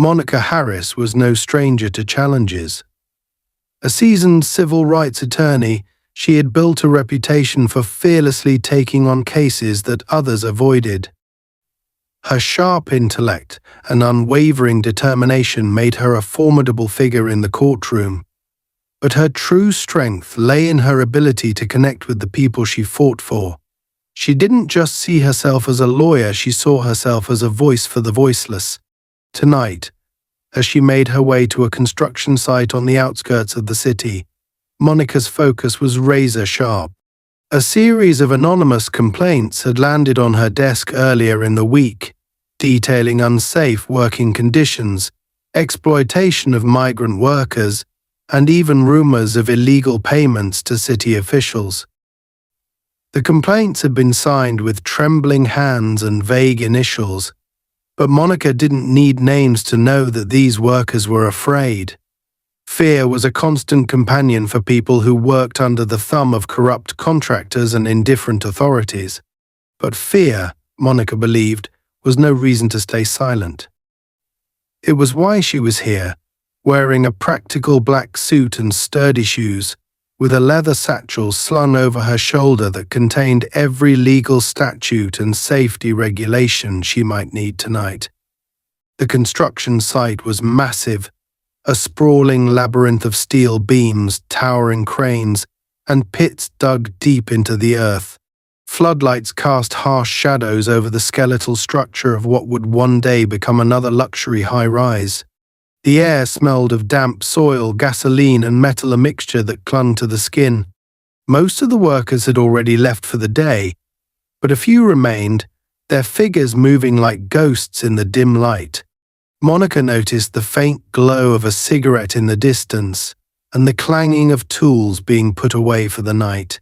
Monica Harris was no stranger to challenges. A seasoned civil rights attorney, she had built a reputation for fearlessly taking on cases that others avoided. Her sharp intellect and unwavering determination made her a formidable figure in the courtroom. But her true strength lay in her ability to connect with the people she fought for. She didn't just see herself as a lawyer, she saw herself as a voice for the voiceless. Tonight, as she made her way to a construction site on the outskirts of the city, Monica's focus was razor sharp. A series of anonymous complaints had landed on her desk earlier in the week, detailing unsafe working conditions, exploitation of migrant workers, and even rumors of illegal payments to city officials. The complaints had been signed with trembling hands and vague initials, but Monica didn't need names to know that these workers were afraid. Fear was a constant companion for people who worked under the thumb of corrupt contractors and indifferent authorities. But fear, Monica believed, was no reason to stay silent. It was why she was here, wearing a practical black suit and sturdy shoes, with a leather satchel slung over her shoulder that contained every legal statute and safety regulation she might need tonight. The construction site was massive, a sprawling labyrinth of steel beams, towering cranes, and pits dug deep into the earth. Floodlights cast harsh shadows over the skeletal structure of what would one day become another luxury high-rise. The air smelled of damp soil, gasoline, and metal, a mixture that clung to the skin. Most of the workers had already left for the day, but a few remained, their figures moving like ghosts in the dim light. Monica noticed the faint glow of a cigarette in the distance and the clanging of tools being put away for the night.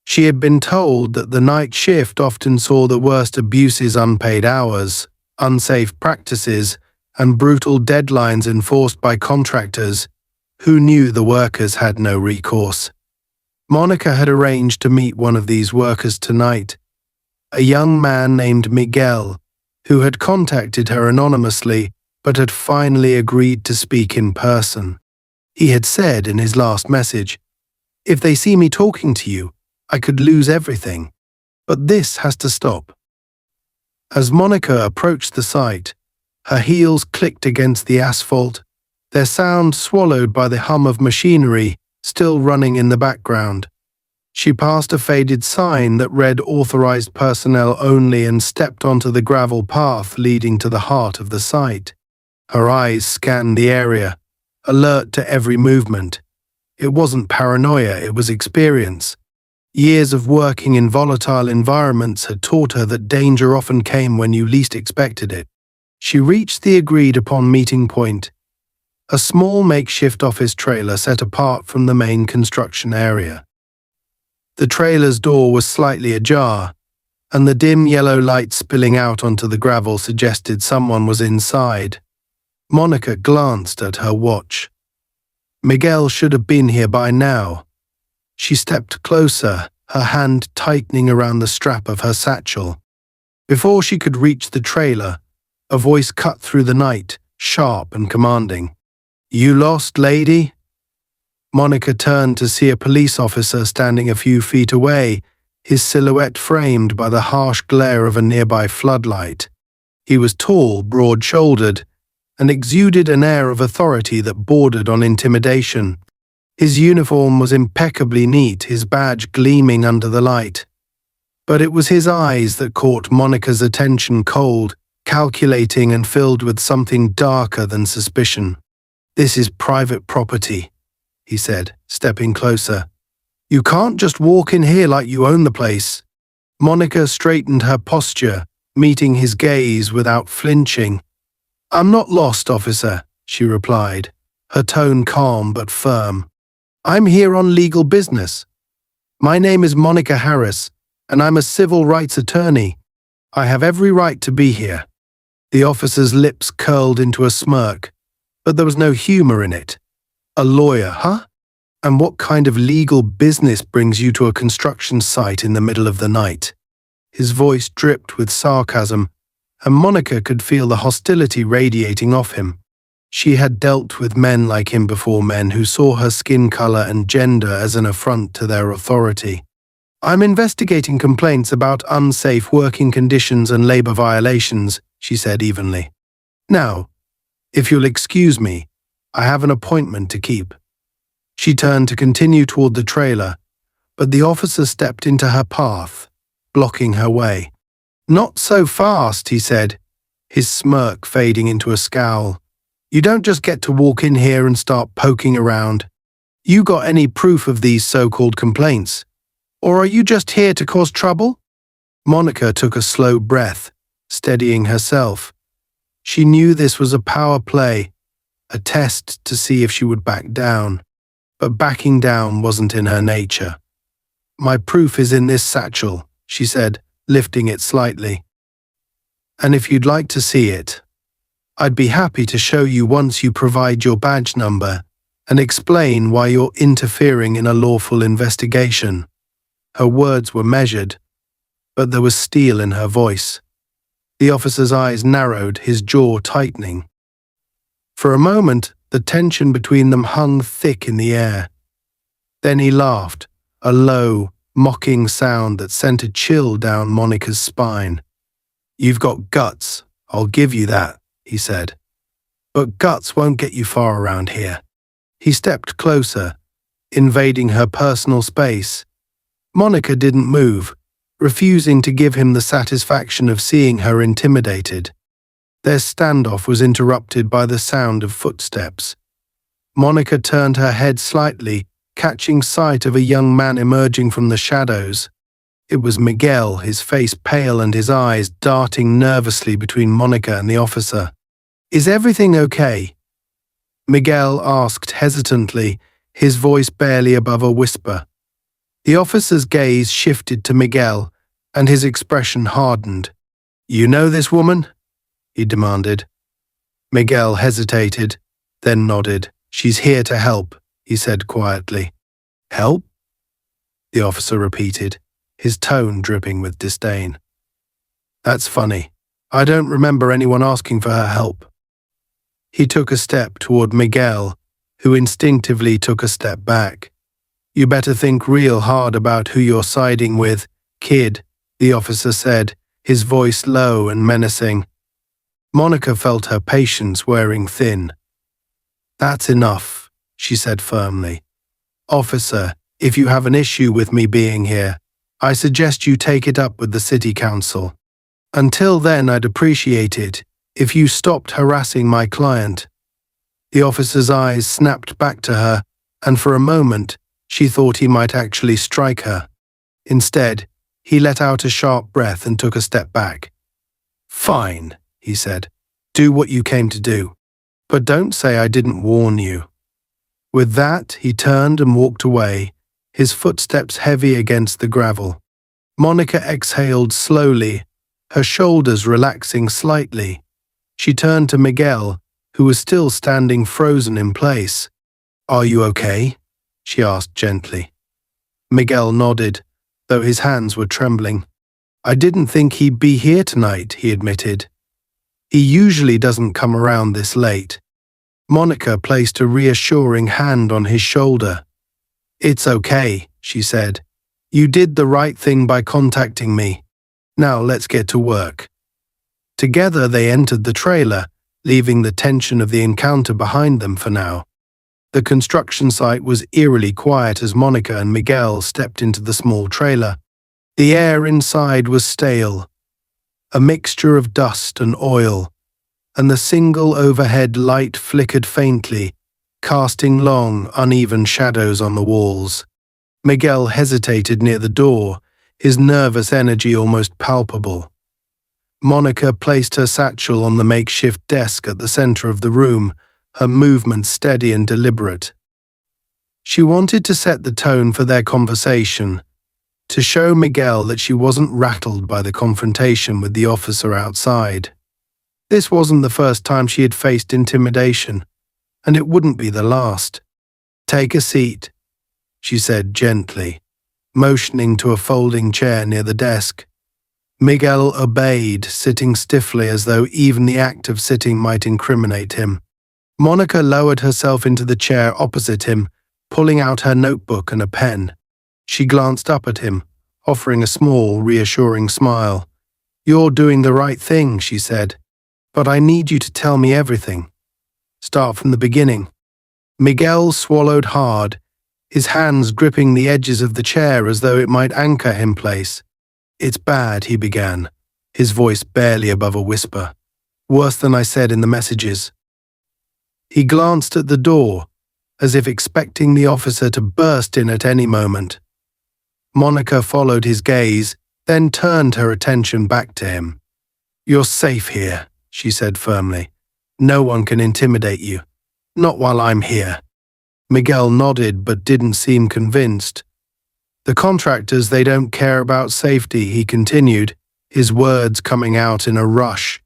She had been told that the night shift often saw the worst abuses, unpaid hours, unsafe practices, and brutal deadlines enforced by contractors who knew the workers had no recourse. Monica had arranged to meet one of these workers tonight, a young man named Miguel, who had contacted her anonymously but had finally agreed to speak in person. He had said in his last message, "If they see me talking to you, I could lose everything. But this has to stop." As Monica approached the site, her heels clicked against the asphalt, their sound swallowed by the hum of machinery still running in the background. She passed a faded sign that read "Authorized personnel only" and stepped onto the gravel path leading to the heart of the site. Her eyes scanned the area, alert to every movement. It wasn't paranoia, it was experience. Years of working in volatile environments had taught her that danger often came when you least expected it. She reached the agreed-upon meeting point, a small makeshift office trailer set apart from the main construction area. The trailer's door was slightly ajar, and the dim yellow light spilling out onto the gravel suggested someone was inside. Monica glanced at her watch. Miguel should have been here by now. She stepped closer, her hand tightening around the strap of her satchel. Before she could reach the trailer, a voice cut through the night, sharp and commanding. "You lost, lady?" Monica turned to see a police officer standing a few feet away, his silhouette framed by the harsh glare of a nearby floodlight. He was tall, broad-shouldered, and exuded an air of authority that bordered on intimidation. His uniform was impeccably neat, his badge gleaming under the light. But it was his eyes that caught Monica's attention, cold, calculating, and filled with something darker than suspicion. "This is private property," he said, stepping closer. "You can't just walk in here like you own the place." Monica straightened her posture, meeting his gaze without flinching. "I'm not lost, officer," she replied, her tone calm but firm. "I'm here on legal business. My name is Monica Harris, and I'm a civil rights attorney. I have every right to be here." The officer's lips curled into a smirk, but there was no humor in it. "A lawyer, huh? And what kind of legal business brings you to a construction site in the middle of the night?" His voice dripped with sarcasm, and Monica could feel the hostility radiating off him. She had dealt with men like him before, men who saw her skin color and gender as an affront to their authority. "I'm investigating complaints about unsafe working conditions and labor violations," she said evenly. "Now, if you'll excuse me, I have an appointment to keep." She turned to continue toward the trailer, but the officer stepped into her path, blocking her way. "Not so fast," he said, his smirk fading into a scowl. "You don't just get to walk in here and start poking around. You got any proof of these so-called complaints? Or are you just here to cause trouble?" Monica took a slow breath, steadying herself. She knew this was a power play, a test to see if she would back down. But backing down wasn't in her nature. "My proof is in this satchel," she said, lifting it slightly. "And if you'd like to see it, I'd be happy to show you once you provide your badge number and explain why you're interfering in a lawful investigation." Her words were measured, but there was steel in her voice. The officer's eyes narrowed, his jaw tightening. For a moment, the tension between them hung thick in the air. Then he laughed, a low, mocking sound that sent a chill down Monica's spine. "You've got guts, I'll give you that," he said. "But guts won't get you far around here." He stepped closer, invading her personal space. Monica didn't move, refusing to give him the satisfaction of seeing her intimidated. Their standoff was interrupted by the sound of footsteps. Monica turned her head slightly, catching sight of a young man emerging from the shadows. It was Miguel, his face pale and his eyes darting nervously between Monica and the officer. "Is everything okay?" Miguel asked hesitantly, his voice barely above a whisper. The officer's gaze shifted to Miguel, and his expression hardened. "You know this woman?" he demanded. Miguel hesitated, then nodded. "She's here to help," he said quietly. "Help?" the officer repeated, his tone dripping with disdain. "That's funny. I don't remember anyone asking for her help." He took a step toward Miguel, who instinctively took a step back. "You better think real hard about who you're siding with, kid," the officer said, his voice low and menacing. Monica felt her patience wearing thin. "That's enough," she said firmly. "Officer, if you have an issue with me being here, I suggest you take it up with the city council. Until then, I'd appreciate it if you stopped harassing my client." The officer's eyes snapped back to her, and for a moment, she thought he might actually strike her. Instead, he let out a sharp breath and took a step back. "Fine," he said. "Do what you came to do. But don't say I didn't warn you." With that, he turned and walked away, his footsteps heavy against the gravel. Monica exhaled slowly, her shoulders relaxing slightly. She turned to Miguel, who was still standing frozen in place. "Are you okay?" she asked gently. Miguel nodded, though his hands were trembling. "I didn't think he'd be here tonight," he admitted. "He usually doesn't come around this late." Monica placed a reassuring hand on his shoulder. "It's okay," she said. "You did the right thing by contacting me. Now let's get to work." Together they entered the trailer, leaving the tension of the encounter behind them for now. The construction site was eerily quiet as Monica and Miguel stepped into the small trailer. The air inside was stale, a mixture of dust and oil, and the single overhead light flickered faintly, casting long, uneven shadows on the walls. Miguel hesitated near the door, his nervous energy almost palpable. Monica placed her satchel on the makeshift desk at the center of the room, her movements steady and deliberate. She wanted to set the tone for their conversation, to show Miguel that she wasn't rattled by the confrontation with the officer outside. This wasn't the first time she had faced intimidation, and it wouldn't be the last. "Take a seat," she said gently, motioning to a folding chair near the desk. Miguel obeyed, sitting stiffly as though even the act of sitting might incriminate him. Monica lowered herself into the chair opposite him, pulling out her notebook and a pen. She glanced up at him, offering a small, reassuring smile. "You're doing the right thing," she said, "but I need you to tell me everything. Start from the beginning." Miguel swallowed hard, his hands gripping the edges of the chair as though it might anchor him in place. "It's bad," he began, his voice barely above a whisper. "Worse than I said in the messages." He glanced at the door, as if expecting the officer to burst in at any moment. Monica followed his gaze, then turned her attention back to him. "You're safe here," she said firmly. "No one can intimidate you. Not while I'm here." Miguel nodded but didn't seem convinced. "The contractors, they don't care about safety," he continued, his words coming out in a rush.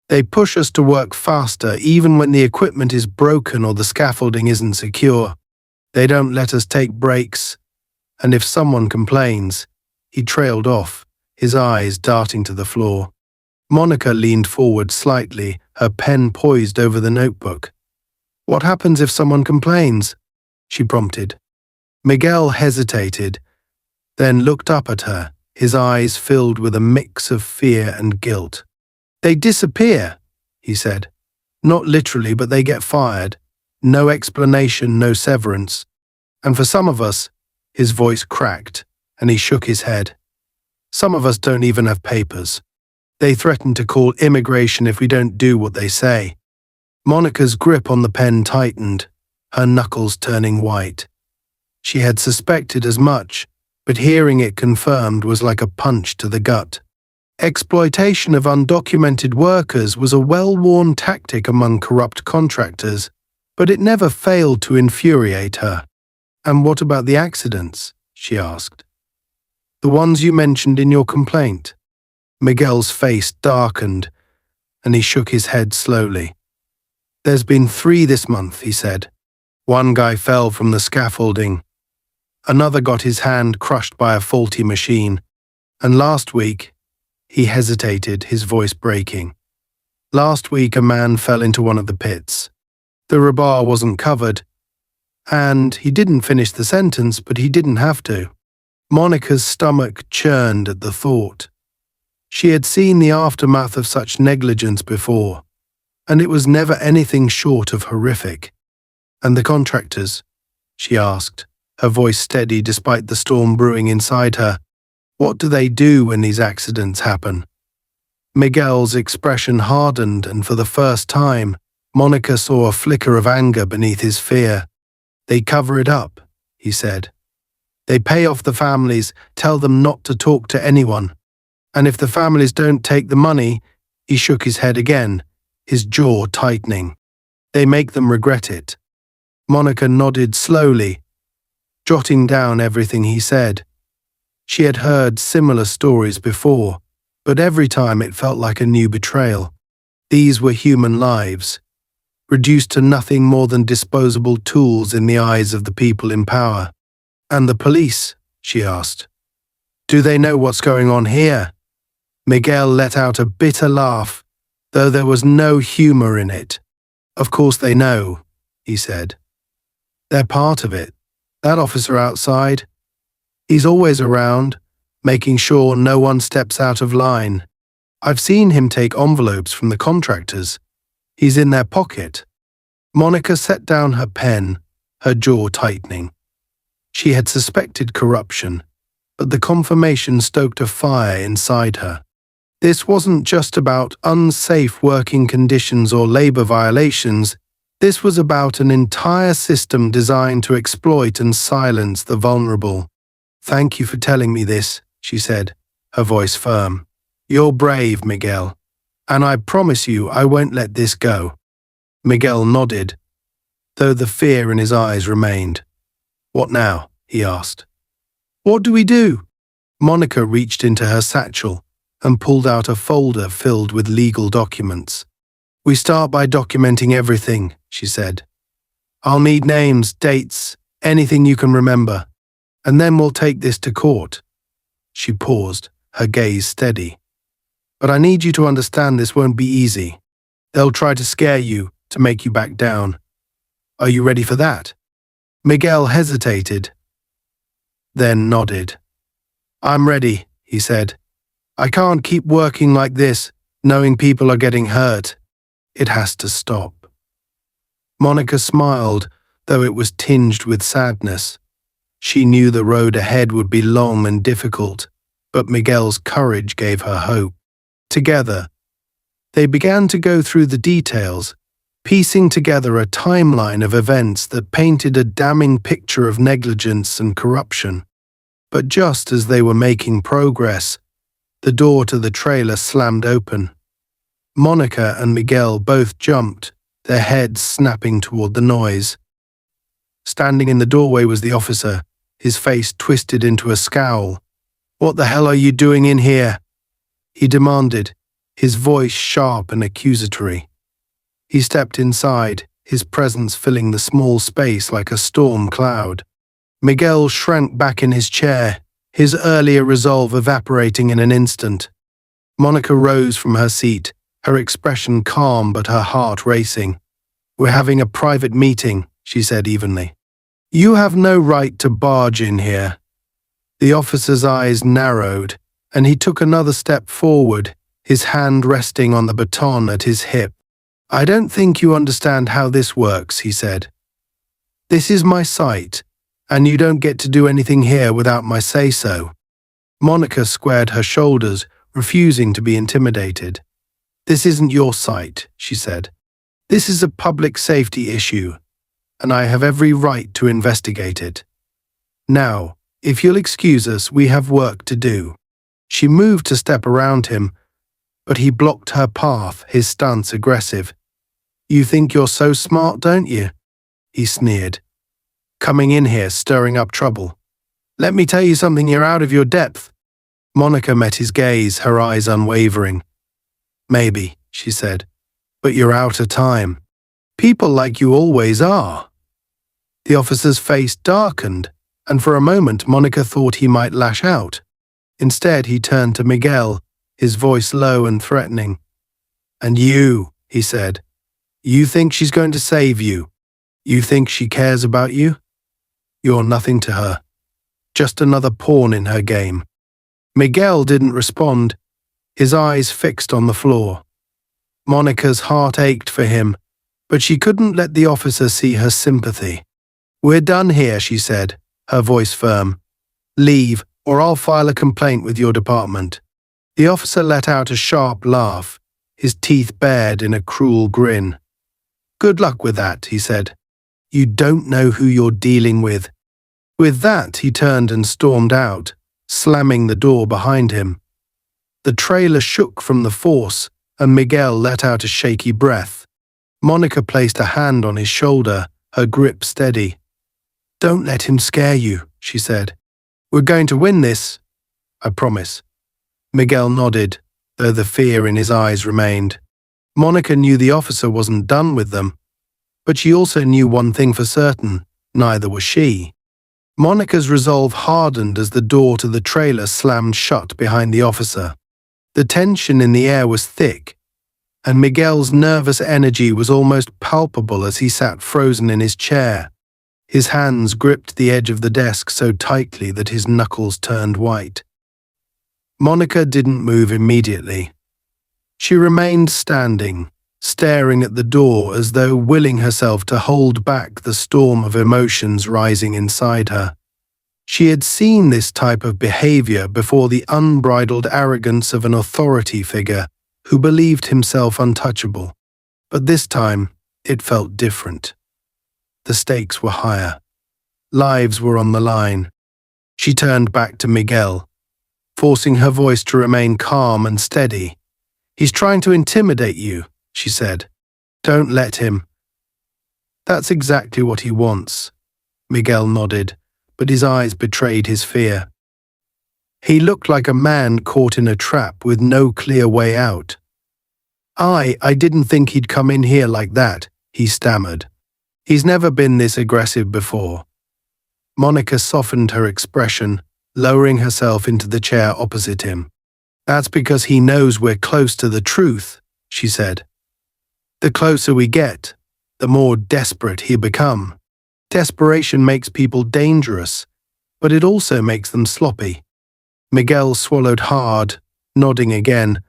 "They push us to work faster even when the equipment is broken or the scaffolding isn't secure. They don't let us take breaks. And if someone complains..." He trailed off, his eyes darting to the floor. Monica leaned forward slightly, her pen poised over the notebook. "What happens if someone complains?" she prompted. Miguel hesitated, then looked up at her, his eyes filled with a mix of fear and guilt. "They disappear," he said. "Not literally, but they get fired. No explanation, no severance. And for some of us," his voice cracked, and he shook his head, "some of us don't even have papers. They threaten to call immigration if we don't do what they say." Monica's grip on the pen tightened, her knuckles turning white. She had suspected as much, but hearing it confirmed was like a punch to the gut. Exploitation of undocumented workers was a well-worn tactic among corrupt contractors, but it never failed to infuriate her. "And what about the accidents?" she asked. "The ones you mentioned in your complaint?" Miguel's face darkened, and he shook his head slowly. "There's been 3 this month," he said. "One guy fell from the scaffolding. Another got his hand crushed by a faulty machine. And last week..." He hesitated, his voice breaking. "Last week a man fell into one of the pits. The rebar wasn't covered. And he didn't finish the sentence, but he didn't have to." Monica's stomach churned at the thought. She had seen the aftermath of such negligence before, and it was never anything short of horrific. "And the contractors?" she asked, her voice steady despite the storm brewing inside her. "What do they do when these accidents happen?" Miguel's expression hardened, and for the first time, Monica saw a flicker of anger beneath his fear. "They cover it up," he said. "They pay off the families, tell them not to talk to anyone. And if the families don't take the money..." He shook his head again, his jaw tightening. "They make them regret it." Monica nodded slowly, jotting down everything he said. She had heard similar stories before, but every time it felt like a new betrayal. These were human lives, reduced to nothing more than disposable tools in the eyes of the people in power. "And the police?" she asked. "Do they know what's going on here?" Miguel let out a bitter laugh, though there was no humor in it. "Of course they know," he said. "They're part of it. That officer outside, he's always around, making sure no one steps out of line. I've seen him take envelopes from the contractors. He's in their pocket." Monica set down her pen, her jaw tightening. She had suspected corruption, but the confirmation stoked a fire inside her. This wasn't just about unsafe working conditions or labor violations. This was about an entire system designed to exploit and silence the vulnerable. "Thank you for telling me this," she said, her voice firm. "You're brave, Miguel, and I promise you I won't let this go." Miguel nodded, though the fear in his eyes remained. "What now?" he asked. "What do we do?" Monica reached into her satchel and pulled out a folder filled with legal documents. "We start by documenting everything," she said. "I'll need names, dates, anything you can remember. And then we'll take this to court." She paused, her gaze steady. But I need you to understand this won't be easy. They'll try to scare you, to make you back down. Are you ready for that? Miguel hesitated, then nodded. I'm ready, he said. I can't keep working like this, knowing people are getting hurt. It has to stop. Monica smiled, though it was tinged with sadness. She knew the road ahead would be long and difficult, but Miguel's courage gave her hope. Together, they began to go through the details, piecing together a timeline of events that painted a damning picture of negligence and corruption. But just as they were making progress, the door to the trailer slammed open. Monica and Miguel both jumped, their heads snapping toward the noise. Standing in the doorway was the officer, his face twisted into a scowl. "What the hell are you doing in here?" he demanded, his voice sharp and accusatory. He stepped inside, his presence filling the small space like a storm cloud. Miguel shrank back in his chair, his earlier resolve evaporating in an instant. Monica rose from her seat, her expression calm but her heart racing. "We're having a private meeting," she said evenly. "You have no right to barge in here." The officer's eyes narrowed, and he took another step forward, his hand resting on the baton at his hip. "I don't think you understand how this works," he said. "This is my site, and you don't get to do anything here without my say-so." Monica squared her shoulders, refusing to be intimidated. "This isn't your site," she said. "This is a public safety issue, and I have every right to investigate it. Now, if you'll excuse us, we have work to do." She moved to step around him, but he blocked her path, his stance aggressive. "You think you're so smart, don't you?" he sneered. "Coming in here, stirring up trouble. Let me tell you something, you're out of your depth." Monica met his gaze, her eyes unwavering. "Maybe," she said, "but you're out of time. People like you always are." The officer's face darkened, and for a moment Monica thought he might lash out. Instead, he turned to Miguel, his voice low and threatening. "And you," he said, "you think she's going to save you? You think she cares about you? You're nothing to her. Just another pawn in her game." Miguel didn't respond, his eyes fixed on the floor. Monica's heart ached for him, but she couldn't let the officer see her sympathy. "We're done here," she said, her voice firm. "Leave, or I'll file a complaint with your department." The officer let out a sharp laugh, his teeth bared in a cruel grin. "Good luck with that," he said. "You don't know who you're dealing with." With that, he turned and stormed out, slamming the door behind him. The trailer shook from the force, and Miguel let out a shaky breath. Monica placed a hand on his shoulder, her grip steady. "Don't let him scare you," she said. "We're going to win this, I promise." Miguel nodded, though the fear in his eyes remained. Monica knew the officer wasn't done with them, but she also knew one thing for certain, neither was she. Monica's resolve hardened as the door to the trailer slammed shut behind the officer. The tension in the air was thick, and Miguel's nervous energy was almost palpable as he sat frozen in his chair. His hands gripped the edge of the desk so tightly that his knuckles turned white. Monica didn't move immediately. She remained standing, staring at the door as though willing herself to hold back the storm of emotions rising inside her. She had seen this type of behavior before, the unbridled arrogance of an authority figure who believed himself untouchable. But this time, it felt different. The stakes were higher. Lives were on the line. She turned back to Miguel, forcing her voice to remain calm and steady. "He's trying to intimidate you," she said. "Don't let him." "That's exactly what he wants." Miguel nodded, but his eyes betrayed his fear. He looked like a man caught in a trap with no clear way out. I didn't think he'd come in here like that," he stammered. "He's never been this aggressive before." Monica softened her expression, lowering herself into the chair opposite him. That's because he knows we're close to the truth, she said. The closer we get, the more desperate he'll become. Desperation makes people dangerous, but it also makes them sloppy. Miguel swallowed hard, nodding again,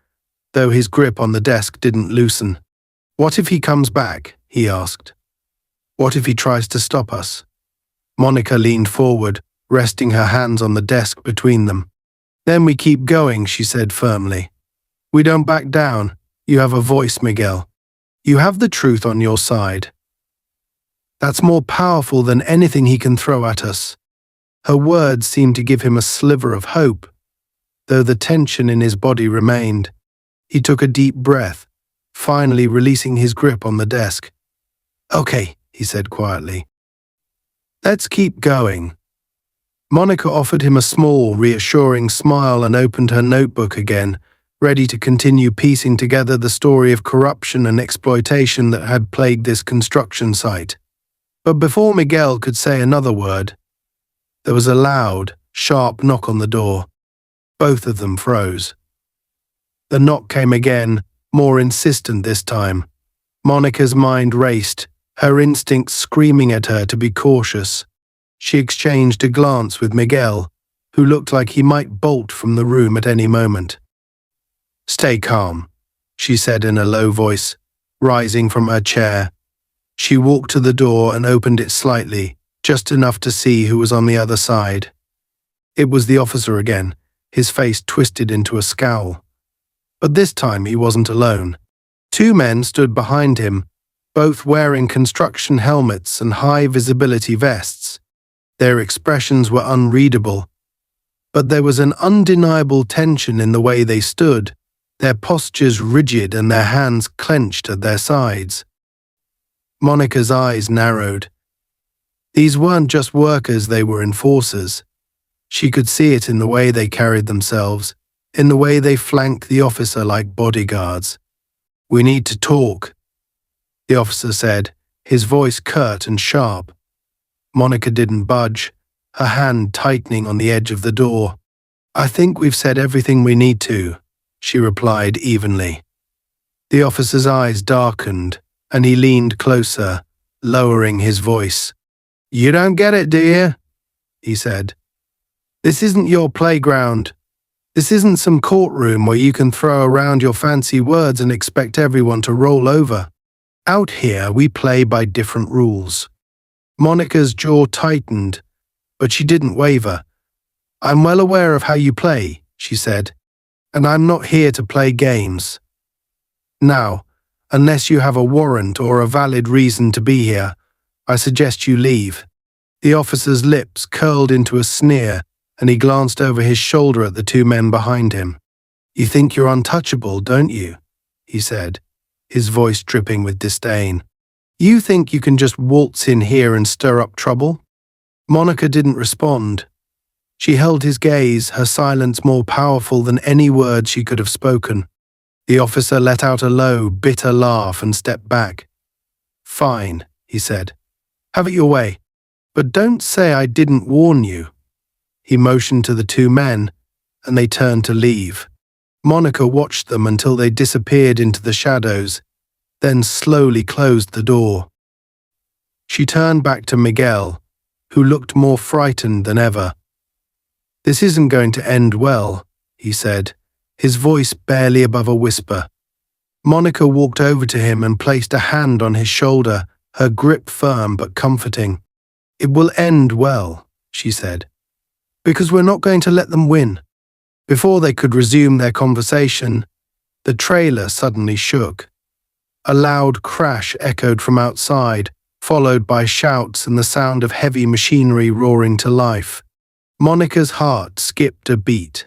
though his grip on the desk didn't loosen. What if he comes back? He asked. What if he tries to stop us? Monica leaned forward, resting her hands on the desk between them. Then we keep going, she said firmly. We don't back down. You have a voice, Miguel. You have the truth on your side. That's more powerful than anything he can throw at us. Her words seemed to give him a sliver of hope, though the tension in his body remained. He took a deep breath, finally releasing his grip on the desk. Okay, he said quietly. Let's keep going. Monica offered him a small, reassuring smile and opened her notebook again, ready to continue piecing together the story of corruption and exploitation that had plagued this construction site. But before Miguel could say another word, there was a loud, sharp knock on the door. Both of them froze. The knock came again, more insistent this time. Monica's mind raced, her instincts screaming at her to be cautious. She exchanged a glance with Miguel, who looked like he might bolt from the room at any moment. Stay calm, she said in a low voice, rising from her chair. She walked to the door and opened it slightly, just enough to see who was on the other side. It was the officer again, his face twisted into a scowl. But this time he wasn't alone. Two men stood behind him, both wearing construction helmets and high-visibility vests. Their expressions were unreadable, but there was an undeniable tension in the way they stood, their postures rigid and their hands clenched at their sides. Monica's eyes narrowed. These weren't just workers, they were enforcers. She could see it in the way they carried themselves, in the way they flanked the officer like bodyguards. We need to talk, the officer said, his voice curt and sharp. Monica didn't budge, her hand tightening on the edge of the door. I think we've said everything we need to, she replied evenly. The officer's eyes darkened, and he leaned closer, lowering his voice. You don't get it, do you? He said. This isn't your playground. This isn't some courtroom where you can throw around your fancy words and expect everyone to roll over. Out here, we play by different rules. Monica's jaw tightened, but she didn't waver. I'm well aware of how you play, she said, and I'm not here to play games. Now, unless you have a warrant or a valid reason to be here, I suggest you leave. The officer's lips curled into a sneer, and he glanced over his shoulder at the two men behind him. You think you're untouchable, don't you? He said, his voice dripping with disdain. You think you can just waltz in here and stir up trouble? Monica didn't respond. She held his gaze, her silence more powerful than any word she could have spoken. The officer let out a low, bitter laugh and stepped back. Fine, he said. Have it your way, but don't say I didn't warn you. He motioned to the two men, and they turned to leave. Monica watched them until they disappeared into the shadows, then slowly closed the door. She turned back to Miguel, who looked more frightened than ever. This isn't going to end well, he said, his voice barely above a whisper. Monica walked over to him and placed a hand on his shoulder, her grip firm but comforting. It will end well, she said, because we're not going to let them win. Before they could resume their conversation, the trailer suddenly shook. A loud crash echoed from outside, followed by shouts and the sound of heavy machinery roaring to life. Monica's heart skipped a beat.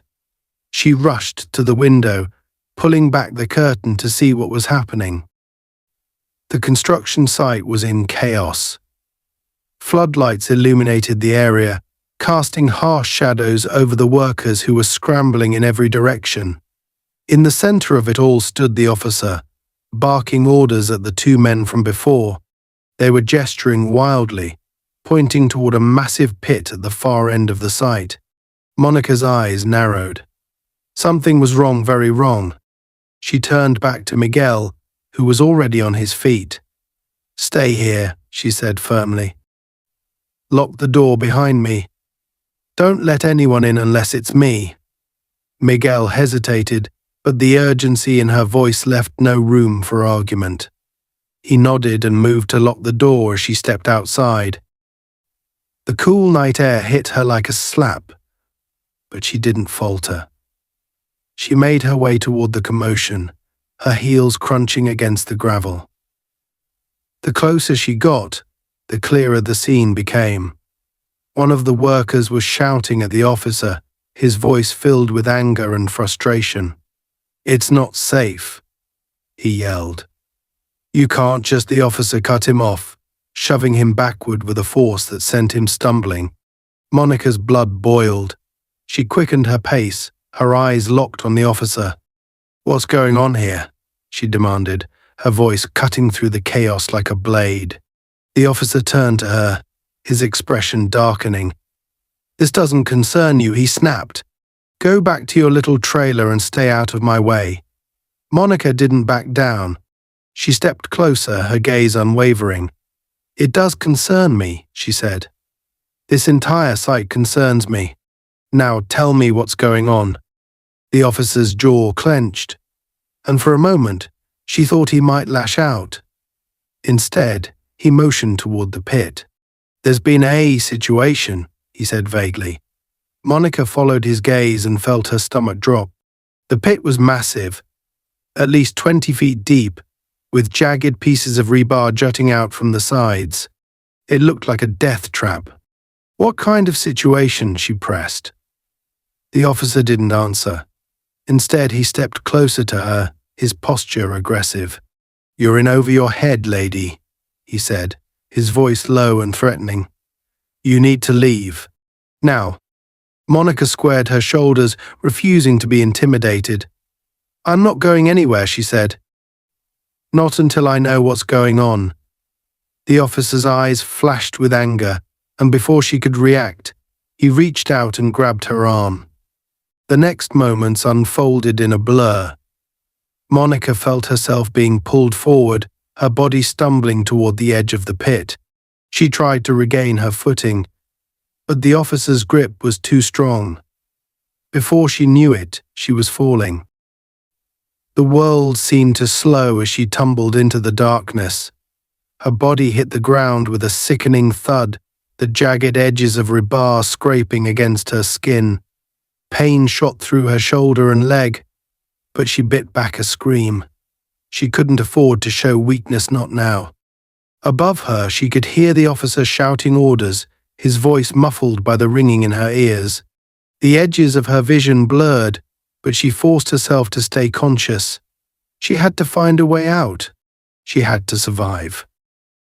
She rushed to the window, pulling back the curtain to see what was happening. The construction site was in chaos. Floodlights illuminated the area, casting harsh shadows over the workers who were scrambling in every direction. In the center of it all stood the officer, barking orders at the two men from before. They were gesturing wildly, pointing toward a massive pit at the far end of the site. Monica's eyes narrowed. Something was wrong, very wrong. She turned back to Miguel, who was already on his feet. "Stay here," she said firmly. "Lock the door behind me. Don't let anyone in unless it's me." Miguel hesitated, but the urgency in her voice left no room for argument. He nodded and moved to lock the door as she stepped outside. The cool night air hit her like a slap, but she didn't falter. She made her way toward the commotion, her heels crunching against the gravel. The closer she got, the clearer the scene became. One of the workers was shouting at the officer, his voice filled with anger and frustration. "It's not safe," he yelled. "You can't just..." The officer cut him off, shoving him backward with a force that sent him stumbling. Monica's blood boiled. She quickened her pace, her eyes locked on the officer. "What's going on here?" she demanded, her voice cutting through the chaos like a blade. The officer turned to her, his expression darkening. "This doesn't concern you," he snapped. "Go back to your little trailer and stay out of my way." Monica didn't back down. She stepped closer, her gaze unwavering. "It does concern me," she said. "This entire site concerns me. Now tell me what's going on." The officer's jaw clenched, and for a moment, she thought he might lash out. Instead, he motioned toward the pit. "There's been a situation," he said vaguely. Monica followed his gaze and felt her stomach drop. The pit was massive, at least 20 feet deep, with jagged pieces of rebar jutting out from the sides. It looked like a death trap. "What kind of situation?" she pressed. The officer didn't answer. Instead, he stepped closer to her, his posture aggressive. "You're in over your head, lady," he said, his voice low and threatening. "You need to leave. Now." Monica squared her shoulders, refusing to be intimidated. "I'm not going anywhere," she said. "Not until I know what's going on." The officer's eyes flashed with anger, and before she could react, he reached out and grabbed her arm. The next moments unfolded in a blur. Monica felt herself being pulled forward, her body stumbling toward the edge of the pit. She tried to regain her footing, but the officer's grip was too strong. Before she knew it, she was falling. The world seemed to slow as she tumbled into the darkness. Her body hit the ground with a sickening thud, the jagged edges of rebar scraping against her skin. Pain shot through her shoulder and leg, but she bit back a scream. She couldn't afford to show weakness, not now. Above her, she could hear the officer shouting orders, his voice muffled by the ringing in her ears. The edges of her vision blurred, but she forced herself to stay conscious. She had to find a way out. She had to survive.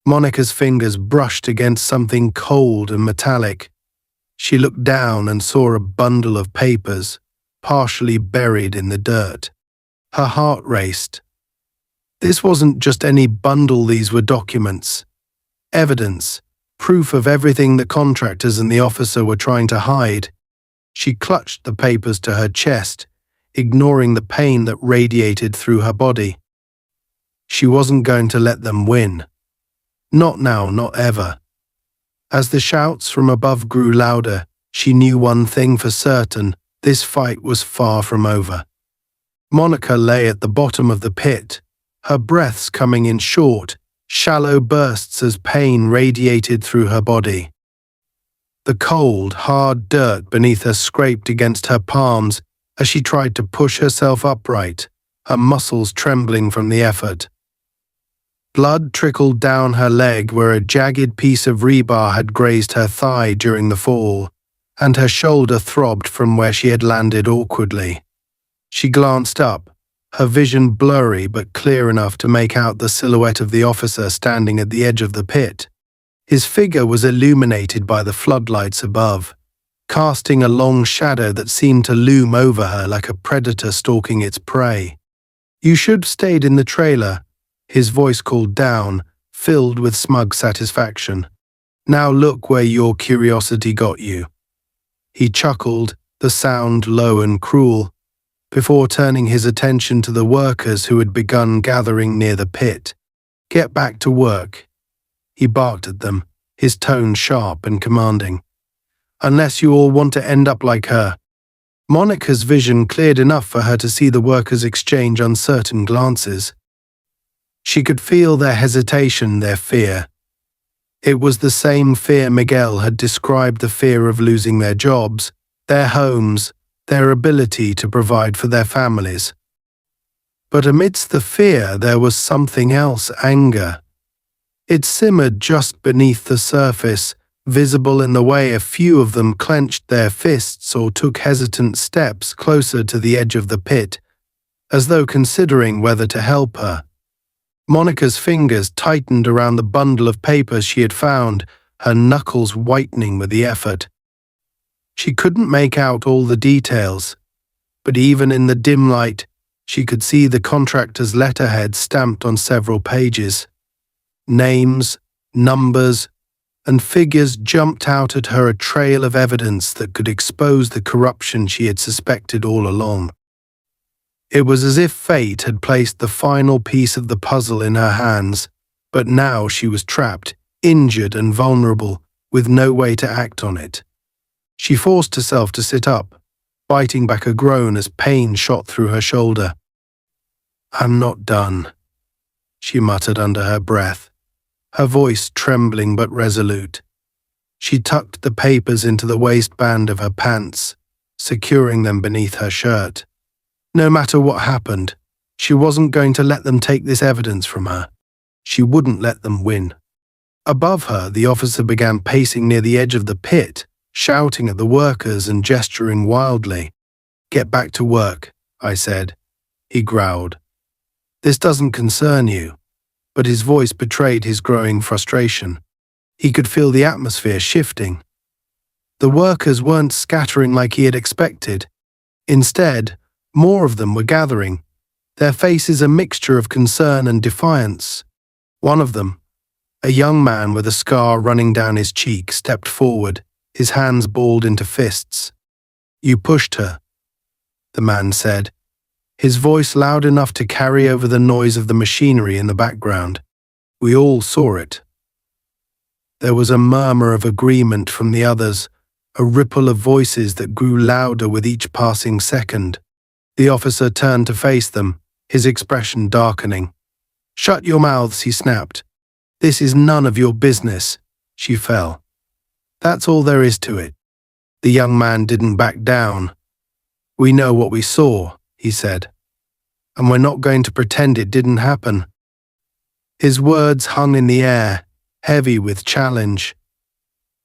Monica's fingers brushed against something cold and metallic. She looked down and saw a bundle of papers, partially buried in the dirt. Her heart raced. This wasn't just any bundle, these were documents. Evidence, proof of everything the contractors and the officer were trying to hide. She clutched the papers to her chest, ignoring the pain that radiated through her body. She wasn't going to let them win. Not now, not ever. As the shouts from above grew louder, she knew one thing for certain: this fight was far from over. Monica lay at the bottom of the pit, her breaths coming in short, shallow bursts as pain radiated through her body. The cold, hard dirt beneath her scraped against her palms as she tried to push herself upright, her muscles trembling from the effort. Blood trickled down her leg where a jagged piece of rebar had grazed her thigh during the fall, and her shoulder throbbed from where she had landed awkwardly. She glanced up, her vision blurry but clear enough to make out the silhouette of the officer standing at the edge of the pit. His figure was illuminated by the floodlights above, casting a long shadow that seemed to loom over her like a predator stalking its prey. "You should have stayed in the trailer," his voice called down, filled with smug satisfaction. "Now look where your curiosity got you." He chuckled, the sound low and cruel. before turning his attention to the workers who had begun gathering near the pit. "Get back to work," he barked at them, his tone sharp and commanding. "Unless you all want to end up like her." Monica's vision cleared enough for her to see the workers exchange uncertain glances. She could feel their hesitation, their fear. It was the same fear Miguel had described, the fear of losing their jobs, their homes, their ability to provide for their families. But amidst the fear there was something else, anger. It simmered just beneath the surface, visible in the way a few of them clenched their fists or took hesitant steps closer to the edge of the pit, as though considering whether to help her. Monica's fingers tightened around the bundle of papers she had found, her knuckles whitening with the effort. She couldn't make out all the details, but even in the dim light, she could see the contractor's letterhead stamped on several pages. Names, numbers, and figures jumped out at her, a trail of evidence that could expose the corruption she had suspected all along. It was as if fate had placed the final piece of the puzzle in her hands, but now she was trapped, injured and vulnerable, with no way to act on it. She forced herself to sit up, biting back a groan as pain shot through her shoulder. "I'm not done," she muttered under her breath, her voice trembling but resolute. She tucked the papers into the waistband of her pants, securing them beneath her shirt. No matter what happened, she wasn't going to let them take this evidence from her. She wouldn't let them win. Above her, the officer began pacing near the edge of the pit, shouting at the workers and gesturing wildly. "Get back to work," I said. He growled. "This doesn't concern you," but his voice betrayed his growing frustration. He could feel the atmosphere shifting. The workers weren't scattering like he had expected. Instead, more of them were gathering, their faces a mixture of concern and defiance. One of them, a young man with a scar running down his cheek, stepped forward, his hands balled into fists. "You pushed her," the man said, his voice loud enough to carry over the noise of the machinery in the background. "We all saw it." There was a murmur of agreement from the others, a ripple of voices that grew louder with each passing second. The officer turned to face them, his expression darkening. "Shut your mouths," he snapped. "This is none of your business." She fell. "That's all there is to it." The young man didn't back down. "We know what we saw," he said, "and we're not going to pretend it didn't happen." His words hung in the air, heavy with challenge.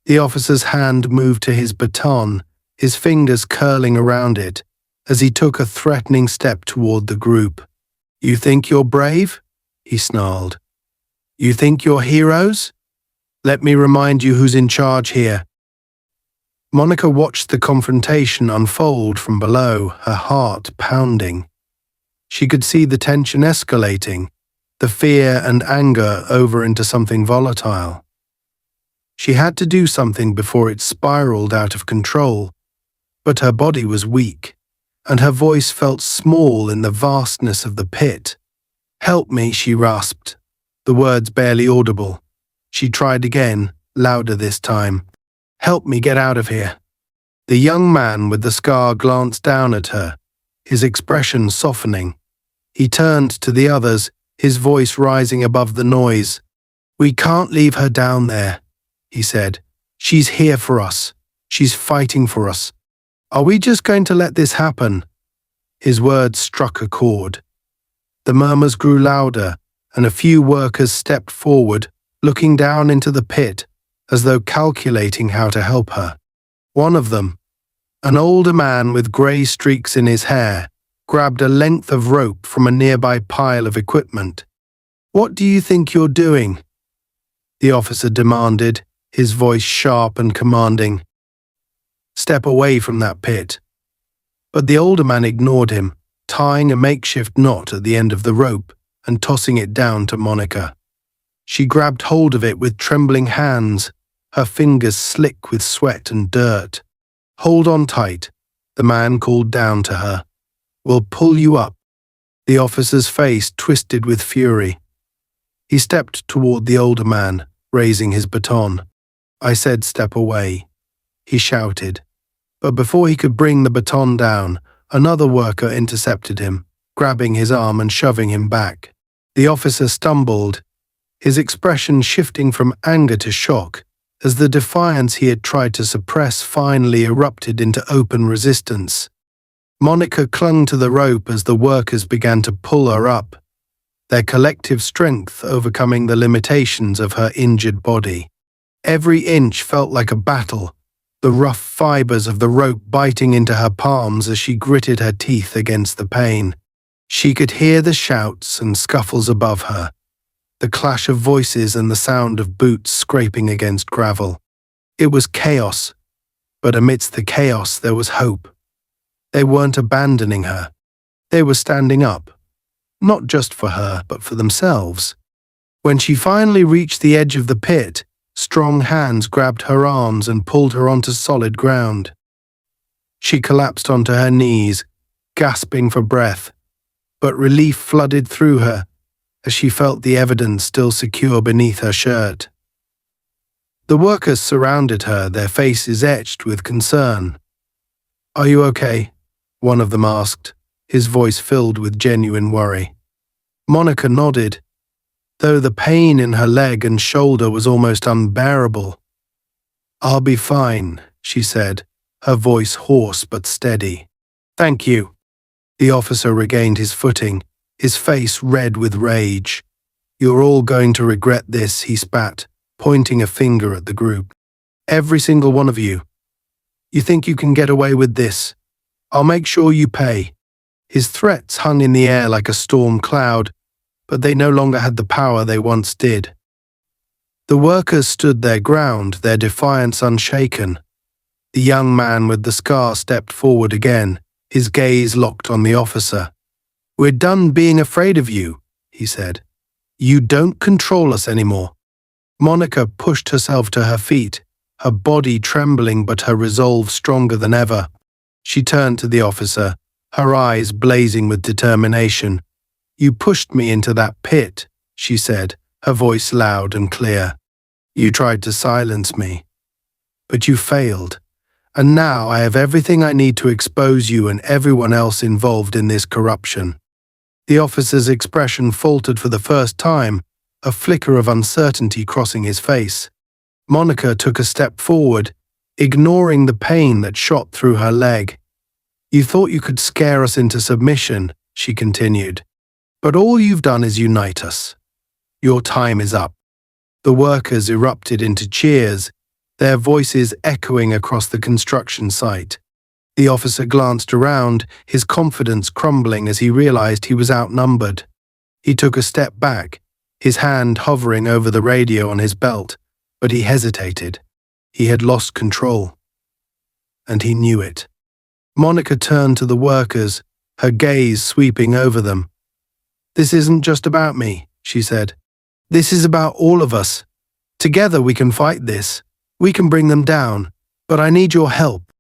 The officer's hand moved to his baton, his fingers curling around it, as he took a threatening step toward the group. "You think you're brave?" he snarled. "You think you're heroes? Let me remind you who's in charge here." Monica watched the confrontation unfold from below, her heart pounding. She could see the tension escalating, the fear and anger over into something volatile. She had to do something before it spiraled out of control, but her body was weak, and her voice felt small in the vastness of the pit. "Help me," she rasped, the words barely audible. She tried again, louder this time. "Help me get out of here." The young man with the scar glanced down at her, his expression softening. He turned to the others, his voice rising above the noise. "We can't leave her down there," he said. "She's here for us. She's fighting for us. Are we just going to let this happen?" His words struck a chord. The murmurs grew louder, and a few workers stepped forward, looking down into the pit, as though calculating how to help her. One of them, an older man with grey streaks in his hair, grabbed a length of rope from a nearby pile of equipment. "What do you think you're doing?" the officer demanded, his voice sharp and commanding. "Step away from that pit." But the older man ignored him, tying a makeshift knot at the end of the rope and tossing it down to Monica. She grabbed hold of it with trembling hands, her fingers slick with sweat and dirt. "Hold on tight," the man called down to her. We'll pull you up." The officer's face twisted with fury. He stepped toward the older man, raising his baton. "I said step away," he shouted. But before he could bring the baton down, another worker intercepted him, grabbing his arm and shoving him back. The officer stumbled, his expression shifting from anger to shock, as the defiance he had tried to suppress finally erupted into open resistance. Monica clung to the rope as the workers began to pull her up, their collective strength overcoming the limitations of her injured body. Every inch felt like a battle, the rough fibers of the rope biting into her palms as she gritted her teeth against the pain. She could hear the shouts and scuffles above her, the clash of voices and the sound of boots scraping against gravel. It was chaos, but amidst the chaos there was hope. They weren't abandoning her. They were standing up, not just for her, but for themselves. When she finally reached the edge of the pit, strong hands grabbed her arms and pulled her onto solid ground. She collapsed onto her knees, gasping for breath, but relief flooded through her as she felt the evidence still secure beneath her shirt. The workers surrounded her, their faces etched with concern. "Are you okay?" one of them asked, his voice filled with genuine worry. Monica nodded, though the pain in her leg and shoulder was almost unbearable. "I'll be fine," she said, her voice hoarse but steady. "Thank you." The officer regained his footing, his face red with rage. "You're all going to regret this," he spat, pointing a finger at the group. "Every single one of you. You think you can get away with this? I'll make sure you pay." His threats hung in the air like a storm cloud, but they no longer had the power they once did. The workers stood their ground, their defiance unshaken. The young man with the scar stepped forward again, his gaze locked on the officer. "We're done being afraid of you," he said. "You don't control us anymore." Monica pushed herself to her feet, her body trembling but her resolve stronger than ever. She turned to the officer, her eyes blazing with determination. "You pushed me into that pit," she said, her voice loud and clear. "You tried to silence me, but you failed. And now I have everything I need to expose you and everyone else involved in this corruption." The officer's expression faltered for the first time, a flicker of uncertainty crossing his face. Monica took a step forward, ignoring the pain that shot through her leg. "You thought you could scare us into submission," she continued. "But all you've done is unite us. Your time is up." The workers erupted into cheers, their voices echoing across the construction site. The officer glanced around, his confidence crumbling as he realized he was outnumbered. He took a step back, his hand hovering over the radio on his belt, but he hesitated. He had lost control. And he knew it. Monica turned to the workers, her gaze sweeping over them. "This isn't just about me," she said. "This is about all of us. Together we can fight this. We can bring them down. But I need your help."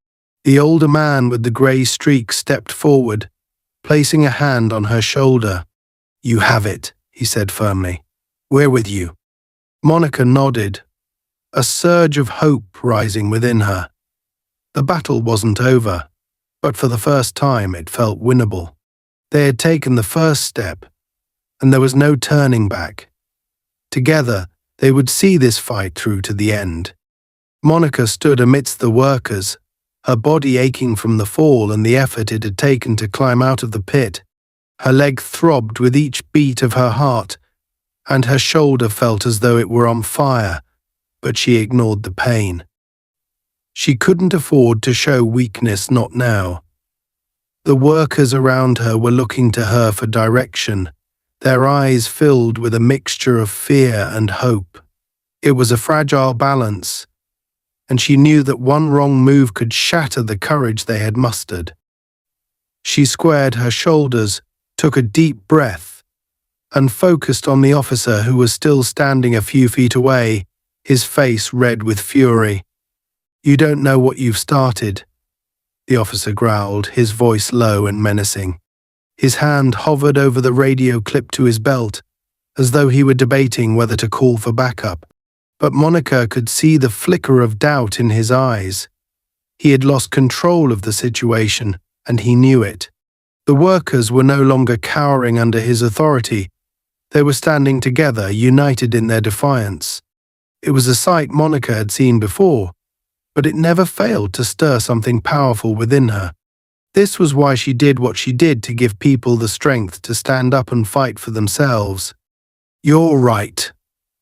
The older man with the grey streak stepped forward, placing a hand on her shoulder. "You have it," he said firmly. "We're with you." Monica nodded, a surge of hope rising within her. The battle wasn't over, but for the first time it felt winnable. They had taken the first step, and there was no turning back. Together, they would see this fight through to the end. Monica stood amidst the workers, her body aching from the fall and the effort it had taken to climb out of the pit. Her leg throbbed with each beat of her heart, and her shoulder felt as though it were on fire, but she ignored the pain. She couldn't afford to show weakness, not now. The workers around her were looking to her for direction, their eyes filled with a mixture of fear and hope. It was a fragile balance, and she knew that one wrong move could shatter the courage they had mustered. She squared her shoulders, took a deep breath, and focused on the officer who was still standing a few feet away, his face red with fury. "You don't know what you've started," the officer growled, his voice low and menacing. His hand hovered over the radio clipped to his belt, as though he were debating whether to call for backup. But Monica could see the flicker of doubt in his eyes. He had lost control of the situation, and he knew it. The workers were no longer cowering under his authority. They were standing together, united in their defiance. It was a sight Monica had seen before, but it never failed to stir something powerful within her. This was why she did what she did, to give people the strength to stand up and fight for themselves. "You're right,"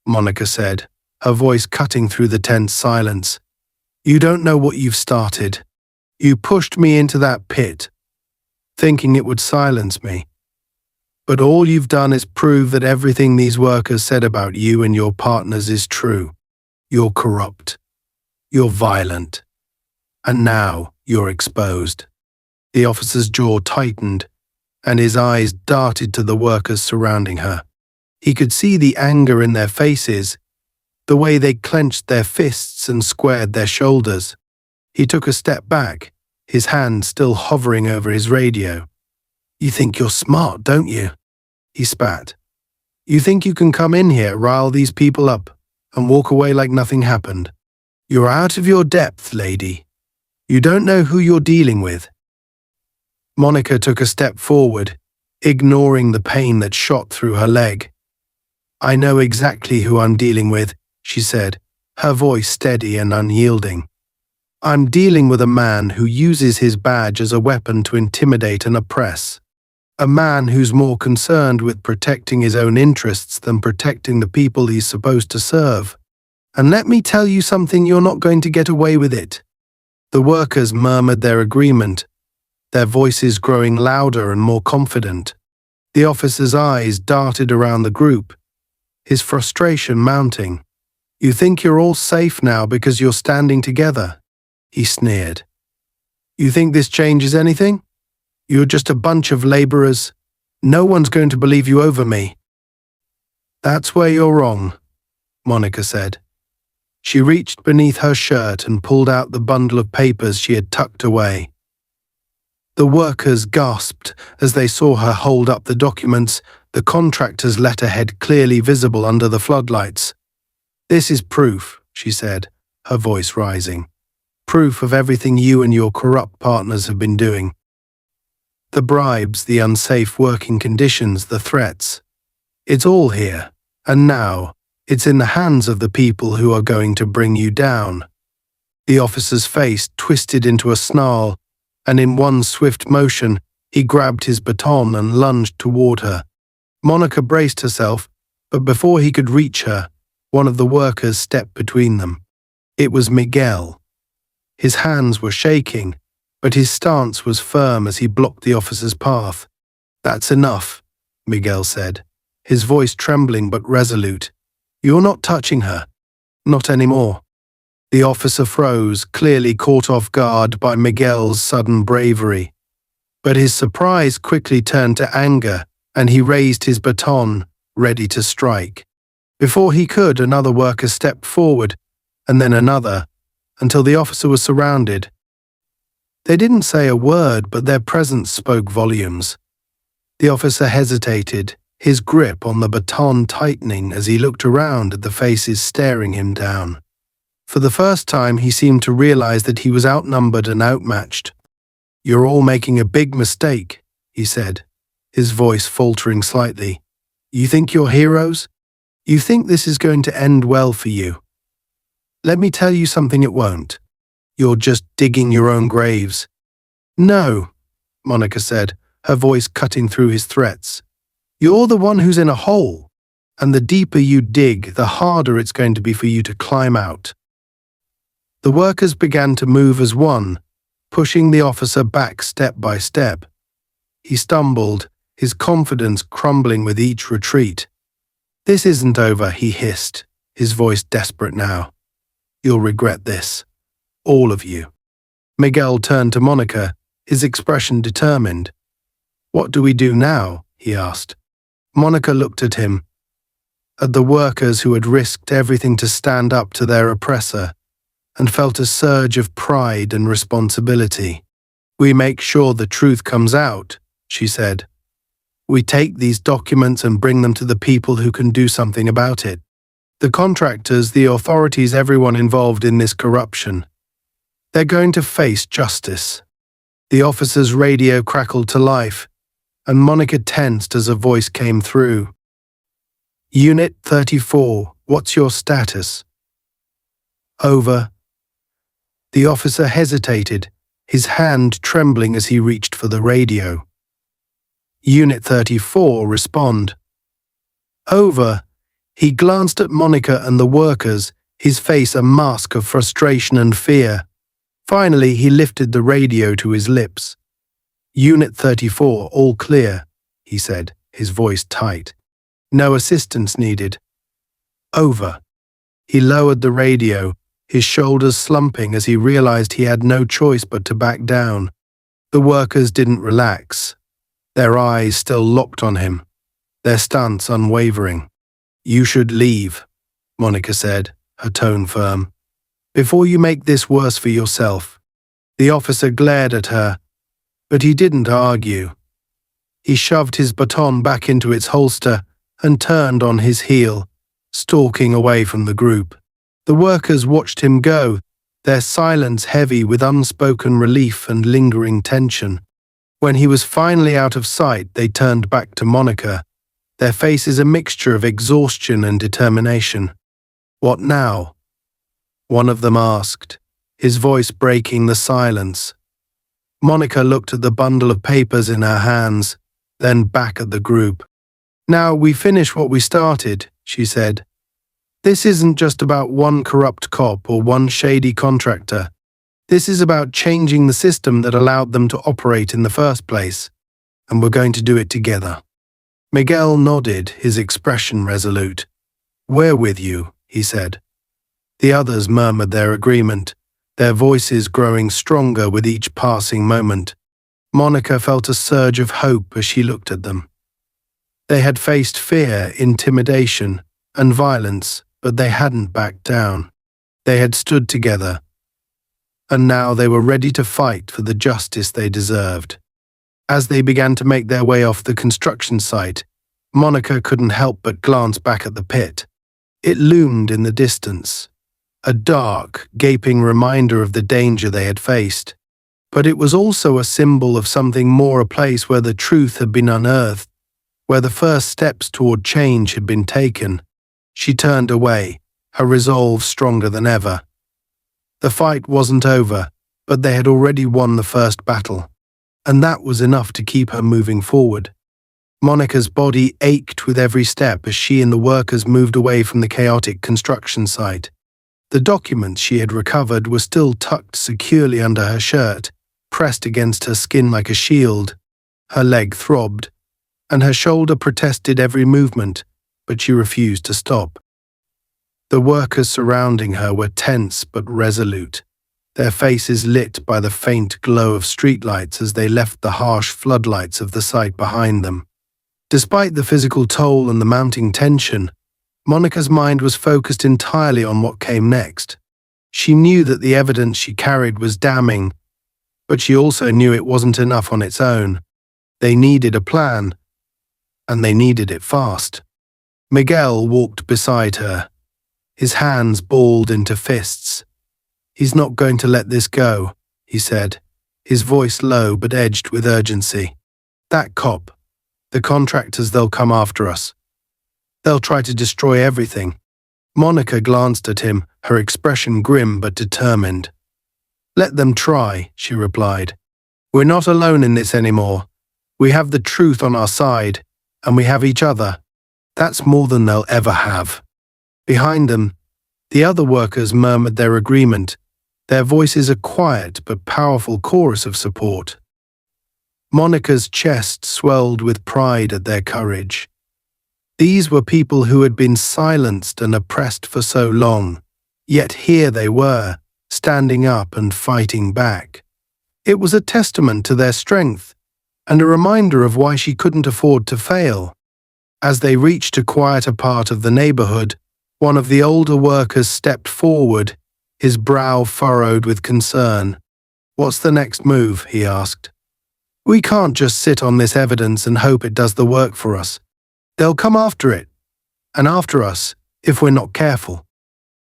Monica said, her voice cutting through the tense silence. "You don't know what you've started. You pushed me into that pit, thinking it would silence me. But all you've done is prove that everything these workers said about you and your partners is true. You're corrupt. You're violent. And now you're exposed." The officer's jaw tightened, and his eyes darted to the workers surrounding her. He could see the anger in their faces, the way they clenched their fists and squared their shoulders. He took a step back, his hand still hovering over his radio. "You think you're smart, don't you?" he spat. "You think you can come in here, rile these people up, and walk away like nothing happened? You're out of your depth, lady. You don't know who you're dealing with." Monica took a step forward, ignoring the pain that shot through her leg. "I know exactly who I'm dealing with," she said, her voice steady and unyielding. "I'm dealing with a man who uses his badge as a weapon to intimidate and oppress. A man who's more concerned with protecting his own interests than protecting the people he's supposed to serve. And let me tell you something, you're not going to get away with it." The workers murmured their agreement, their voices growing louder and more confident. The officer's eyes darted around the group, his frustration mounting. "You think you're all safe now because you're standing together?" he sneered. "You think this changes anything? You're just a bunch of laborers. No one's going to believe you over me." "That's where you're wrong," Monica said. She reached beneath her shirt and pulled out the bundle of papers she had tucked away. The workers gasped as they saw her hold up the documents, the contractor's letterhead clearly visible under the floodlights. "This is proof," she said, her voice rising. "Proof of everything you and your corrupt partners have been doing. The bribes, the unsafe working conditions, the threats. It's all here, and now it's in the hands of the people who are going to bring you down." The officer's face twisted into a snarl, and in one swift motion, he grabbed his baton and lunged toward her. Monica braced herself, but before he could reach her, one of the workers stepped between them. It was Miguel. His hands were shaking, but his stance was firm as he blocked the officer's path. "That's enough," Miguel said, his voice trembling but resolute. "You're not touching her. Not anymore." The officer froze, clearly caught off guard by Miguel's sudden bravery. But his surprise quickly turned to anger, and he raised his baton, ready to strike. Before he could, another worker stepped forward, and then another, until the officer was surrounded. They didn't say a word, but their presence spoke volumes. The officer hesitated, his grip on the baton tightening as he looked around at the faces staring him down. For the first time, he seemed to realize that he was outnumbered and outmatched. "You're all making a big mistake," he said, his voice faltering slightly. "You think you're heroes? You think this is going to end well for you? Let me tell you something, it won't. You're just digging your own graves." "No," Monica said, her voice cutting through his threats. "You're the one who's in a hole, and the deeper you dig, the harder it's going to be for you to climb out." The workers began to move as one, pushing the officer back step by step. He stumbled, his confidence crumbling with each retreat. "This isn't over," he hissed, his voice desperate now. "You'll regret this. All of you." Miguel turned to Monica, his expression determined. "What do we do now?" he asked. Monica looked at him, at the workers who had risked everything to stand up to their oppressor, and felt a surge of pride and responsibility. "We make sure the truth comes out," she said, We take these documents and bring them to the people who can do something about it. The contractors, the authorities, everyone involved in this corruption. They're going to face justice." The officer's radio crackled to life, and Monica tensed as a voice came through. "Unit 34, what's your status?" "Over." The officer hesitated, his hand trembling as he reached for the radio. "Unit 34, respond." "Over." He glanced at Monica and the workers, his face a mask of frustration and fear. Finally, he lifted the radio to his lips. "Unit 34, all clear," he said, his voice tight. "No assistance needed." "Over." He lowered the radio, his shoulders slumping as he realized he had no choice but to back down. The workers didn't relax, their eyes still locked on him, their stance unwavering. "You should leave," Monica said, her tone firm, "before you make this worse for yourself." The officer glared at her, but he didn't argue. He shoved his baton back into its holster and turned on his heel, stalking away from the group. The workers watched him go, their silence heavy with unspoken relief and lingering tension. When he was finally out of sight, they turned back to Monica, their faces a mixture of exhaustion and determination. "What now?" one of them asked, his voice breaking the silence. Monica looked at the bundle of papers in her hands, then back at the group. "Now we finish what we started," she said. "This isn't just about one corrupt cop or one shady contractor. This is about changing the system that allowed them to operate in the first place, and we're going to do it together." Miguel nodded, his expression resolute. "We're with you," he said. The others murmured their agreement, their voices growing stronger with each passing moment. Monica felt a surge of hope as she looked at them. They had faced fear, intimidation, and violence, but they hadn't backed down. They had stood together, and now they were ready to fight for the justice they deserved. As they began to make their way off the construction site, Monica couldn't help but glance back at the pit. It loomed in the distance, a dark, gaping reminder of the danger they had faced. But it was also a symbol of something more, a place where the truth had been unearthed, where the first steps toward change had been taken. She turned away, her resolve stronger than ever. The fight wasn't over, but they had already won the first battle, and that was enough to keep her moving forward. Monica's body ached with every step as she and the workers moved away from the chaotic construction site. The documents she had recovered were still tucked securely under her shirt, pressed against her skin like a shield. Her leg throbbed, and her shoulder protested every movement, but she refused to stop. The workers surrounding her were tense but resolute, their faces lit by the faint glow of streetlights as they left the harsh floodlights of the site behind them. Despite the physical toll and the mounting tension, Monica's mind was focused entirely on what came next. She knew that the evidence she carried was damning, but she also knew it wasn't enough on its own. They needed a plan, and they needed it fast. Miguel walked beside her, his hands balled into fists. "He's not going to let this go," he said, his voice low but edged with urgency. "That cop, the contractors, they'll come after us. They'll try to destroy everything." Monica glanced at him, her expression grim but determined. "Let them try," she replied. "We're not alone in this anymore. We have the truth on our side, and we have each other. That's more than they'll ever have." Behind them, the other workers murmured their agreement, their voices a quiet but powerful chorus of support. Monica's chest swelled with pride at their courage. These were people who had been silenced and oppressed for so long, yet here they were, standing up and fighting back. It was a testament to their strength, and a reminder of why she couldn't afford to fail. As they reached a quieter part of the neighborhood, one of the older workers stepped forward, his brow furrowed with concern. "What's the next move?" he asked. We can't just sit on this evidence and hope it does the work for us. They'll come after it, and after us, if we're not careful.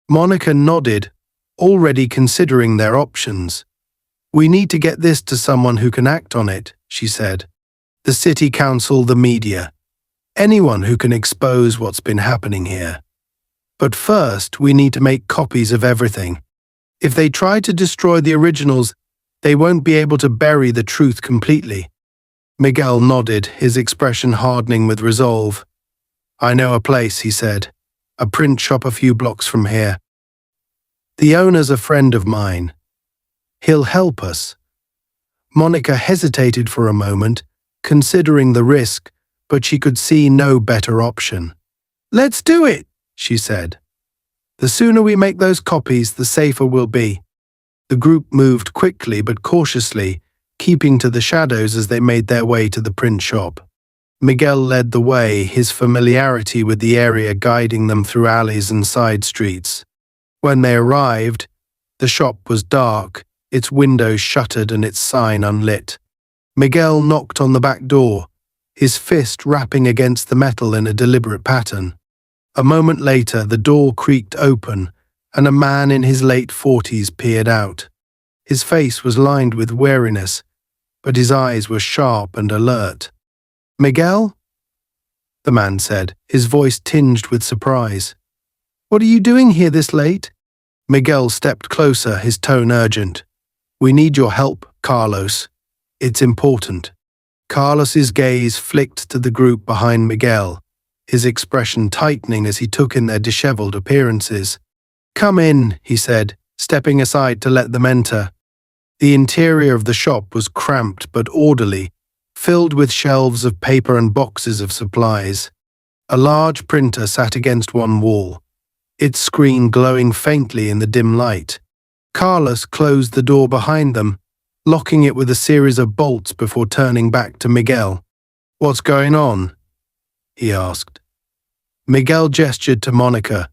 Monica nodded, already considering their options. We need to get this to someone who can act on it, she said. The city council, the media. Anyone who can expose what's been happening here. But first, we need to make copies of everything. If they try to destroy the originals, they won't be able to bury the truth completely. Miguel nodded, his expression hardening with resolve. I know a place, he said. A print shop a few blocks from here. The owner's a friend of mine. He'll help us. Monica hesitated for a moment, considering the risk, but she could see no better option. Let's do it, she said. The sooner we make those copies, the safer we'll be. The group moved quickly but cautiously, keeping to the shadows as they made their way to the print shop. Miguel led the way, his familiarity with the area guiding them through alleys and side streets. When they arrived, the shop was dark, its windows shuttered and its sign unlit. Miguel knocked on the back door, his fist rapping against the metal in a deliberate pattern. A moment later, the door creaked open, and a man in his late 40s peered out. His face was lined with weariness, but his eyes were sharp and alert. Miguel? The man said, his voice tinged with surprise. What are you doing here this late? Miguel stepped closer, his tone urgent. We need your help, Carlos. It's important. Carlos's gaze flicked to the group behind Miguel, his expression tightening as he took in their disheveled appearances. Come in, he said, stepping aside to let them enter. The interior of the shop was cramped but orderly, filled with shelves of paper and boxes of supplies. A large printer sat against one wall, its screen glowing faintly in the dim light. Carlos closed the door behind them, locking it with a series of bolts before turning back to Miguel. What's going on? He asked. Miguel gestured to Monica,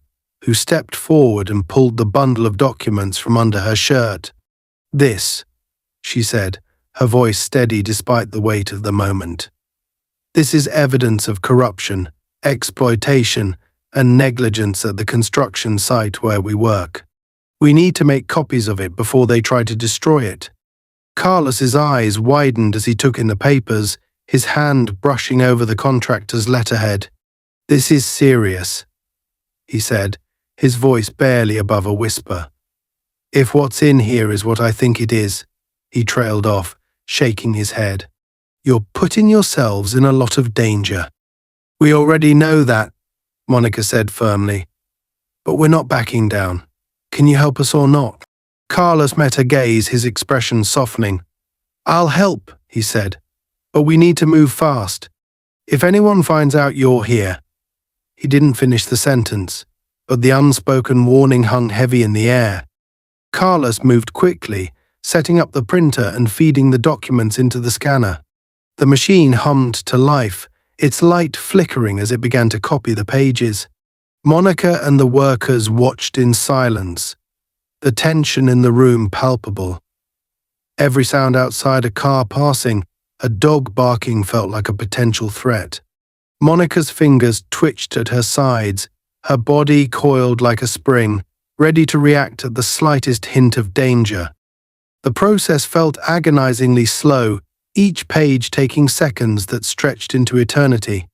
who stepped forward and pulled the bundle of documents from under her shirt. This, she said, her voice steady despite the weight of the moment. This is evidence of corruption, exploitation, and negligence at the construction site where we work. We need to make copies of it before they try to destroy it. Carlos's eyes widened as he took in the papers, his hand brushing over the contractor's letterhead. This is serious, he said, his voice barely above a whisper. If what's in here is what I think it is, he trailed off, shaking his head. You're putting yourselves in a lot of danger. We already know that, Monica said firmly. But we're not backing down. Can you help us or not? Carlos met her gaze, his expression softening. I'll help, he said, but we need to move fast. If anyone finds out you're here. He didn't finish the sentence, but the unspoken warning hung heavy in the air. Carlos moved quickly, setting up the printer and feeding the documents into the scanner. The machine hummed to life, its light flickering as it began to copy the pages. Monica and the workers watched in silence, the tension in the room palpable. Every sound outside, a car passing, a dog barking felt like a potential threat. Monica's fingers twitched at her sides, her body coiled like a spring, ready to react at the slightest hint of danger. The process felt agonizingly slow, each page taking seconds that stretched into eternity.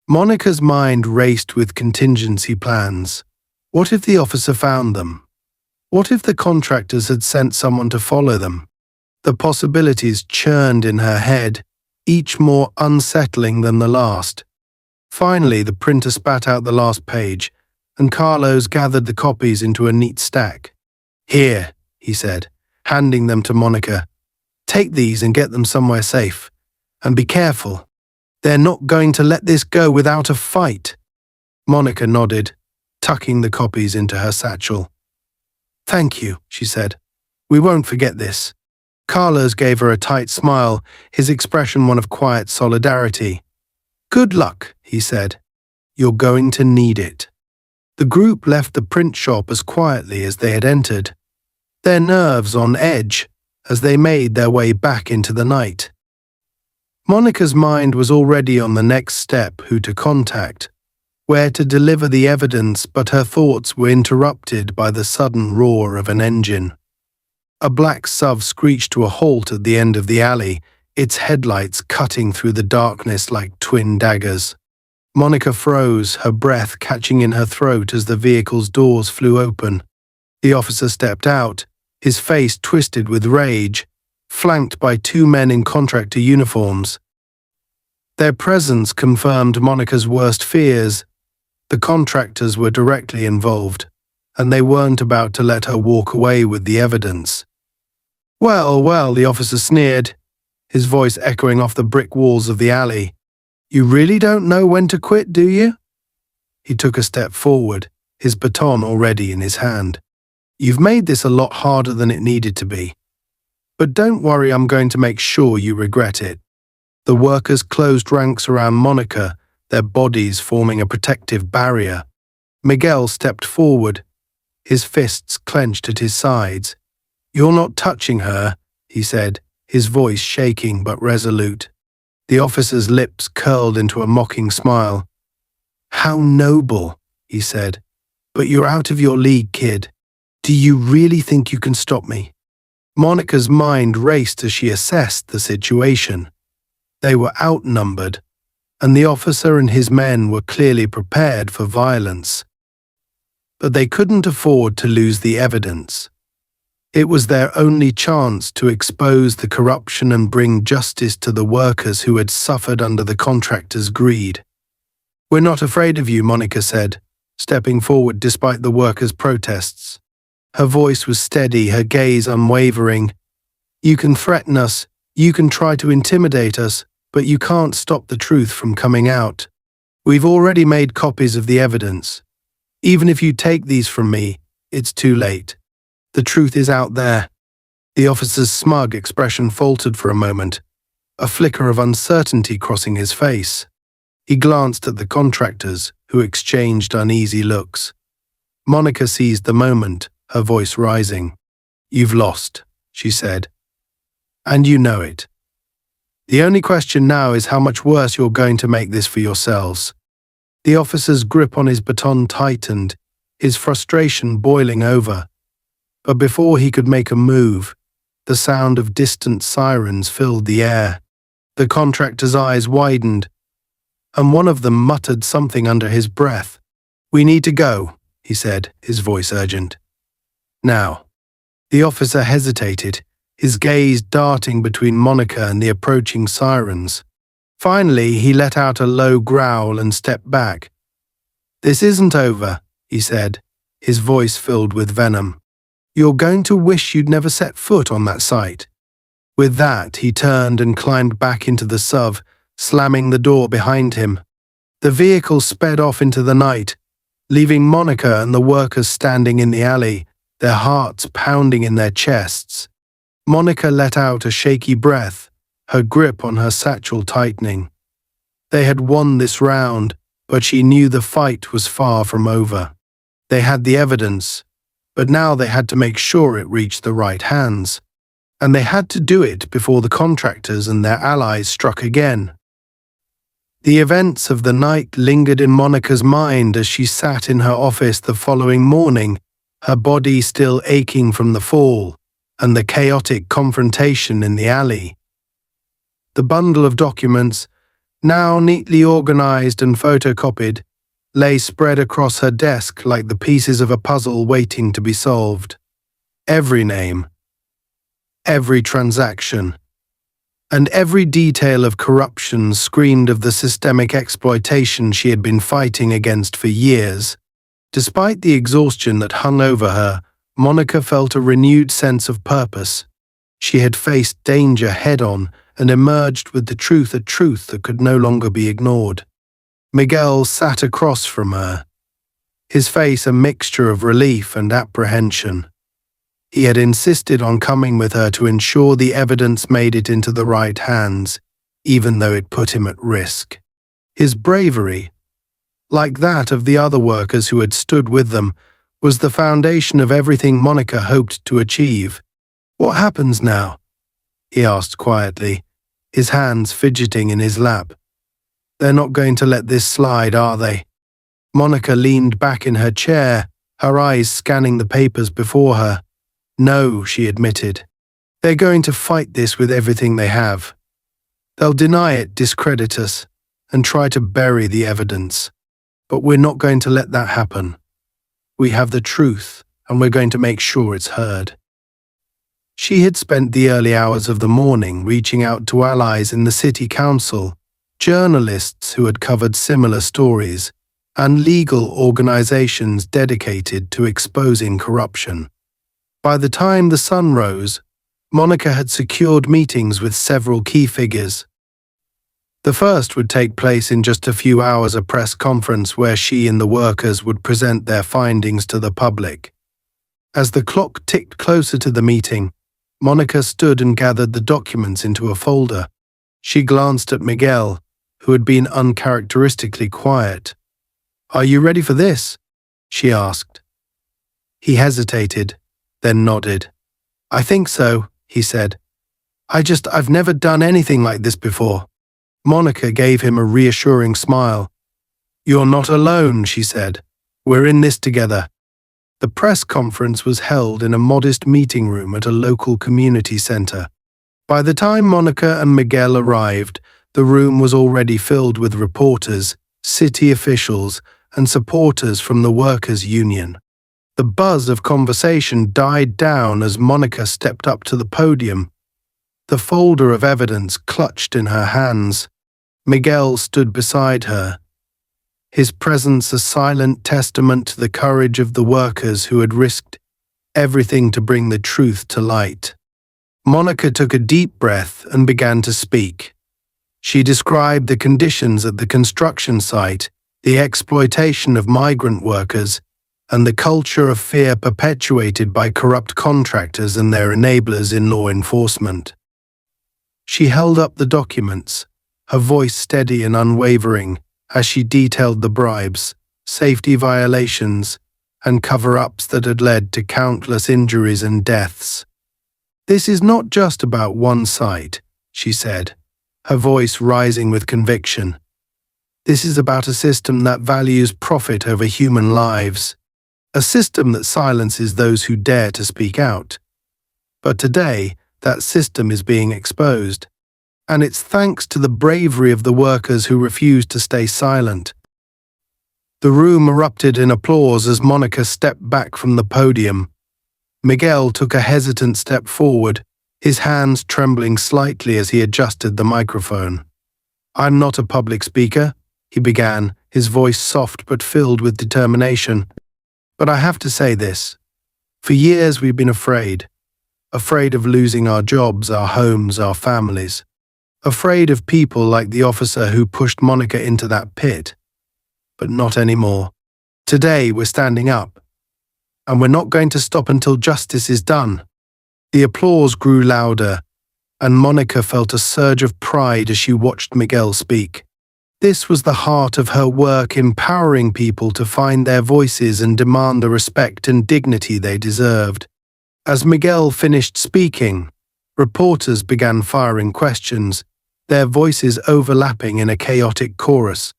Monica's mind raced with contingency plans. What if the officer found them? What if the contractors had sent someone to follow them? The possibilities churned in her head, each more unsettling than the last. Finally, the printer spat out the last page, and Carlos gathered the copies into a neat stack. Here, he said, handing them to Monica. Take these and get them somewhere safe. And be careful. They're not going to let this go without a fight. Monica nodded, tucking the copies into her satchel. Thank you, she said. We won't forget this. Carlos gave her a tight smile, his expression one of quiet solidarity. Good luck, he said. You're going to need it. The group left the print shop as quietly as they had entered, their nerves on edge as they made their way back into the night. Monica's mind was already on the next step: who to contact, where to deliver the evidence, but her thoughts were interrupted by the sudden roar of an engine. A black SUV screeched to a halt at the end of the alley, its headlights cutting through the darkness like twin daggers. Monica froze, her breath catching in her throat as the vehicle's doors flew open. The officer stepped out, his face twisted with rage, flanked by two men in contractor uniforms. Their presence confirmed Monica's worst fears. The contractors were directly involved, and they weren't about to let her walk away with the evidence. "Well, well," the officer sneered, his voice echoing off the brick walls of the alley. "You really don't know when to quit, do you?" He took a step forward, his baton already in his hand. "You've made this a lot harder than it needed to be. But don't worry, I'm going to make sure you regret it." The workers closed ranks around Monica, their bodies forming a protective barrier. Miguel stepped forward, his fists clenched at his sides. "You're not touching her," he said, his voice shaking but resolute. The officer's lips curled into a mocking smile. "How noble," he said. "But you're out of your league, kid. Do you really think you can stop me?" Monica's mind raced as she assessed the situation. They were outnumbered, and the officer and his men were clearly prepared for violence. But they couldn't afford to lose the evidence. It was their only chance to expose the corruption and bring justice to the workers who had suffered under the contractors' greed. "We're not afraid of you," Monica said, stepping forward despite the workers' protests. Her voice was steady, her gaze unwavering. "You can threaten us, you can try to intimidate us, but you can't stop the truth from coming out. We've already made copies of the evidence. Even if you take these from me, it's too late. The truth is out there." The officer's smug expression faltered for a moment, a flicker of uncertainty crossing his face. He glanced at the contractors, who exchanged uneasy looks. Monica seized the moment, her voice rising. "You've lost," she said. "And you know it. The only question now is how much worse you're going to make this for yourselves." The officer's grip on his baton tightened, his frustration boiling over. But before he could make a move, the sound of distant sirens filled the air. The contractor's eyes widened, and one of them muttered something under his breath. "We need to go," he said, his voice urgent. "Now." The officer hesitated, his gaze darting between Monica and the approaching sirens. Finally, he let out a low growl and stepped back. "This isn't over," he said, his voice filled with venom. "You're going to wish you'd never set foot on that site." With that, he turned and climbed back into the SUV, slamming the door behind him. The vehicle sped off into the night, leaving Monica and the workers standing in the alley, their hearts pounding in their chests. Monica let out a shaky breath, her grip on her satchel tightening. They had won this round, but she knew the fight was far from over. They had the evidence, but now they had to make sure it reached the right hands. And they had to do it before the contractors and their allies struck again. The events of the night lingered in Monica's mind as she sat in her office the following morning, her body still aching from the fall and the chaotic confrontation in the alley. The bundle of documents, now neatly organized and photocopied, lay spread across her desk like the pieces of a puzzle waiting to be solved. Every name, every transaction, and every detail of corruption screamed of the systemic exploitation she had been fighting against for years. Despite the exhaustion that hung over her, Monica felt a renewed sense of purpose. She had faced danger head-on and emerged with the truth, a truth that could no longer be ignored. Miguel sat across from her, his face a mixture of relief and apprehension. He had insisted on coming with her to ensure the evidence made it into the right hands, even though it put him at risk. His bravery, like that of the other workers who had stood with them, was the foundation of everything Monica hoped to achieve. "What happens now?" he asked quietly, his hands fidgeting in his lap. They're not going to let this slide, are they? Monica leaned back in her chair, her eyes scanning the papers before her. No, she admitted. They're going to fight this with everything they have. They'll deny it, discredit us, and try to bury the evidence. But we're not going to let that happen. We have the truth, and we're going to make sure it's heard. She had spent the early hours of the morning reaching out to allies in the city council, journalists who had covered similar stories, and legal organizations dedicated to exposing corruption. By the time the sun rose, Monica had secured meetings with several key figures. The first would take place in just a few hours, a press conference where she and the workers would present their findings to the public. As the clock ticked closer to the meeting, Monica stood and gathered the documents into a folder. She glanced at Miguel, who had been uncharacteristically quiet. "Are you ready for this?" she asked. He hesitated, then nodded. "I think so," he said. I've never done anything like this before." Monica gave him a reassuring smile. "You're not alone," she said. "We're in this together." The press conference was held in a modest meeting room at a local community center. By the time Monica and Miguel arrived, the room was already filled with reporters, city officials, and supporters from the workers' union. The buzz of conversation died down as Monica stepped up to the podium, the folder of evidence clutched in her hands. Miguel stood beside her, his presence a silent testament to the courage of the workers who had risked everything to bring the truth to light. Monica took a deep breath and began to speak. She described the conditions at the construction site, the exploitation of migrant workers, and the culture of fear perpetuated by corrupt contractors and their enablers in law enforcement. She held up the documents, her voice steady and unwavering, as she detailed the bribes, safety violations, and cover-ups that had led to countless injuries and deaths. "This is not just about one side," she said, her voice rising with conviction. "This is about a system that values profit over human lives, a system that silences those who dare to speak out. But today, that system is being exposed. And it's thanks to the bravery of the workers who refused to stay silent." The room erupted in applause as Monica stepped back from the podium. Miguel took a hesitant step forward, his hands trembling slightly as he adjusted the microphone. "I'm not a public speaker," he began, his voice soft but filled with determination. "But I have to say this. For years we've been afraid of losing our jobs, our homes, our families. Afraid of people like the officer who pushed Monica into that pit. But not anymore. Today we're standing up. And we're not going to stop until justice is done." The applause grew louder, and Monica felt a surge of pride as she watched Miguel speak. This was the heart of her work, empowering people to find their voices and demand the respect and dignity they deserved. As Miguel finished speaking, reporters began firing questions, their voices overlapping in a chaotic chorus.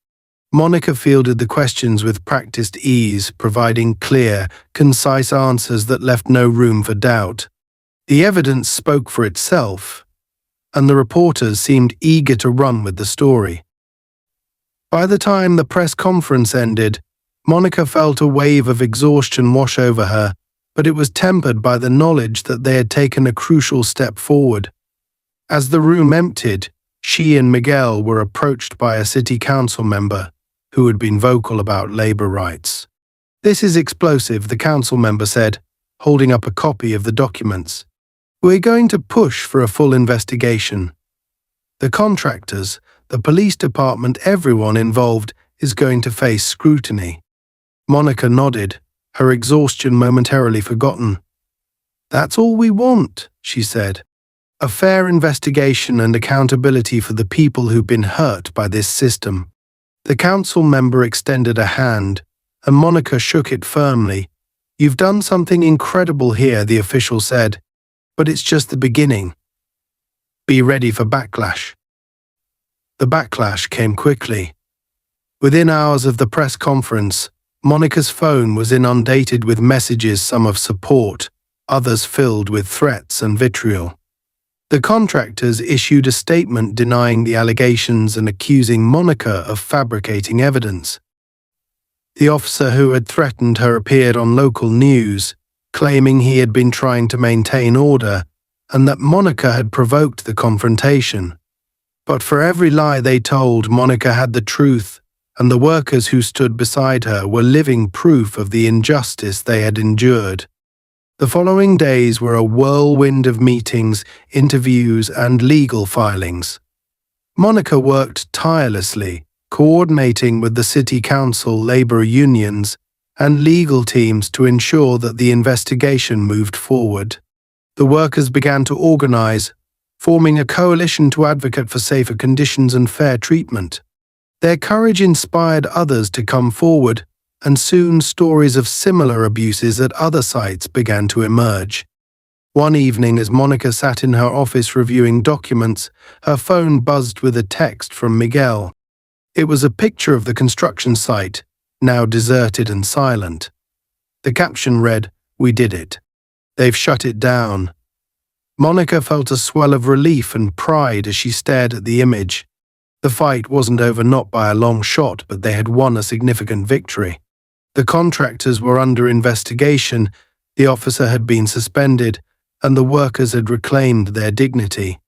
Monica fielded the questions with practiced ease, providing clear, concise answers that left no room for doubt. The evidence spoke for itself, and the reporters seemed eager to run with the story. By the time the press conference ended, Monica felt a wave of exhaustion wash over her, but it was tempered by the knowledge that they had taken a crucial step forward. As the room emptied, she and Miguel were approached by a city council member who had been vocal about labor rights. "This is explosive," the council member said, holding up a copy of the documents. "We're going to push for a full investigation. The contractors, the police department, everyone involved is going to face scrutiny." Monica nodded, her exhaustion momentarily forgotten. "That's all we want," she said. "A fair investigation and accountability for the people who've been hurt by this system." The council member extended a hand, and Monica shook it firmly. "You've done something incredible here," the official said, "but it's just the beginning. Be ready for backlash." The backlash came quickly. Within hours of the press conference, Monica's phone was inundated with messages, some of support, others filled with threats and vitriol. The contractors issued a statement denying the allegations and accusing Monica of fabricating evidence. The officer who had threatened her appeared on local news, claiming he had been trying to maintain order and that Monica had provoked the confrontation. But for every lie they told, Monica had the truth, and the workers who stood beside her were living proof of the injustice they had endured. The following days were a whirlwind of meetings, interviews, and legal filings. Monica worked tirelessly, coordinating with the city council, labor unions, and legal teams to ensure that the investigation moved forward. The workers began to organize, forming a coalition to advocate for safer conditions and fair treatment. Their courage inspired others to come forward, and soon stories of similar abuses at other sites began to emerge. One evening, as Monica sat in her office reviewing documents, her phone buzzed with a text from Miguel. It was a picture of the construction site, now deserted and silent. The caption read, "We did it. They've shut it down." Monica felt a swell of relief and pride as she stared at the image. The fight wasn't over, not by a long shot, but they had won a significant victory. The contractors were under investigation, the officer had been suspended, and the workers had reclaimed their dignity.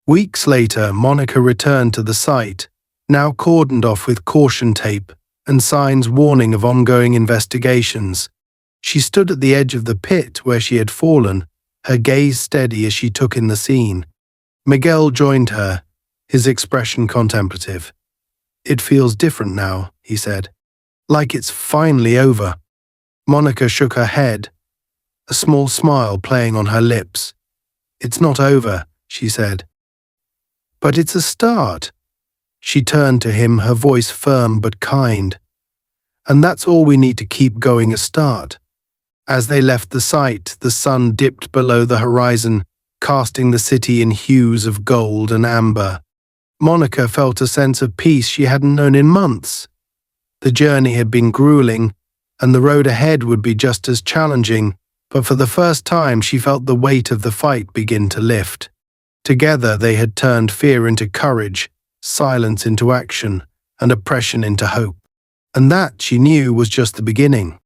Weeks later, Monica returned to the site, now cordoned off with caution tape and signs warning of ongoing investigations. She stood at the edge of the pit where she had fallen, her gaze steady as she took in the scene. Miguel joined her, his expression contemplative. "It feels different now," he said. "Like it's finally over." Monica shook her head, a small smile playing on her lips. "It's not over," she said. "But it's a start." She turned to him, her voice firm but kind. "And that's all we need to keep going, a start." As they left the site, the sun dipped below the horizon, casting the city in hues of gold and amber. Monica felt a sense of peace she hadn't known in months. The journey had been grueling, and the road ahead would be just as challenging, but for the first time she felt the weight of the fight begin to lift. Together they had turned fear into courage, silence into action, and oppression into hope. And that, she knew, was just the beginning.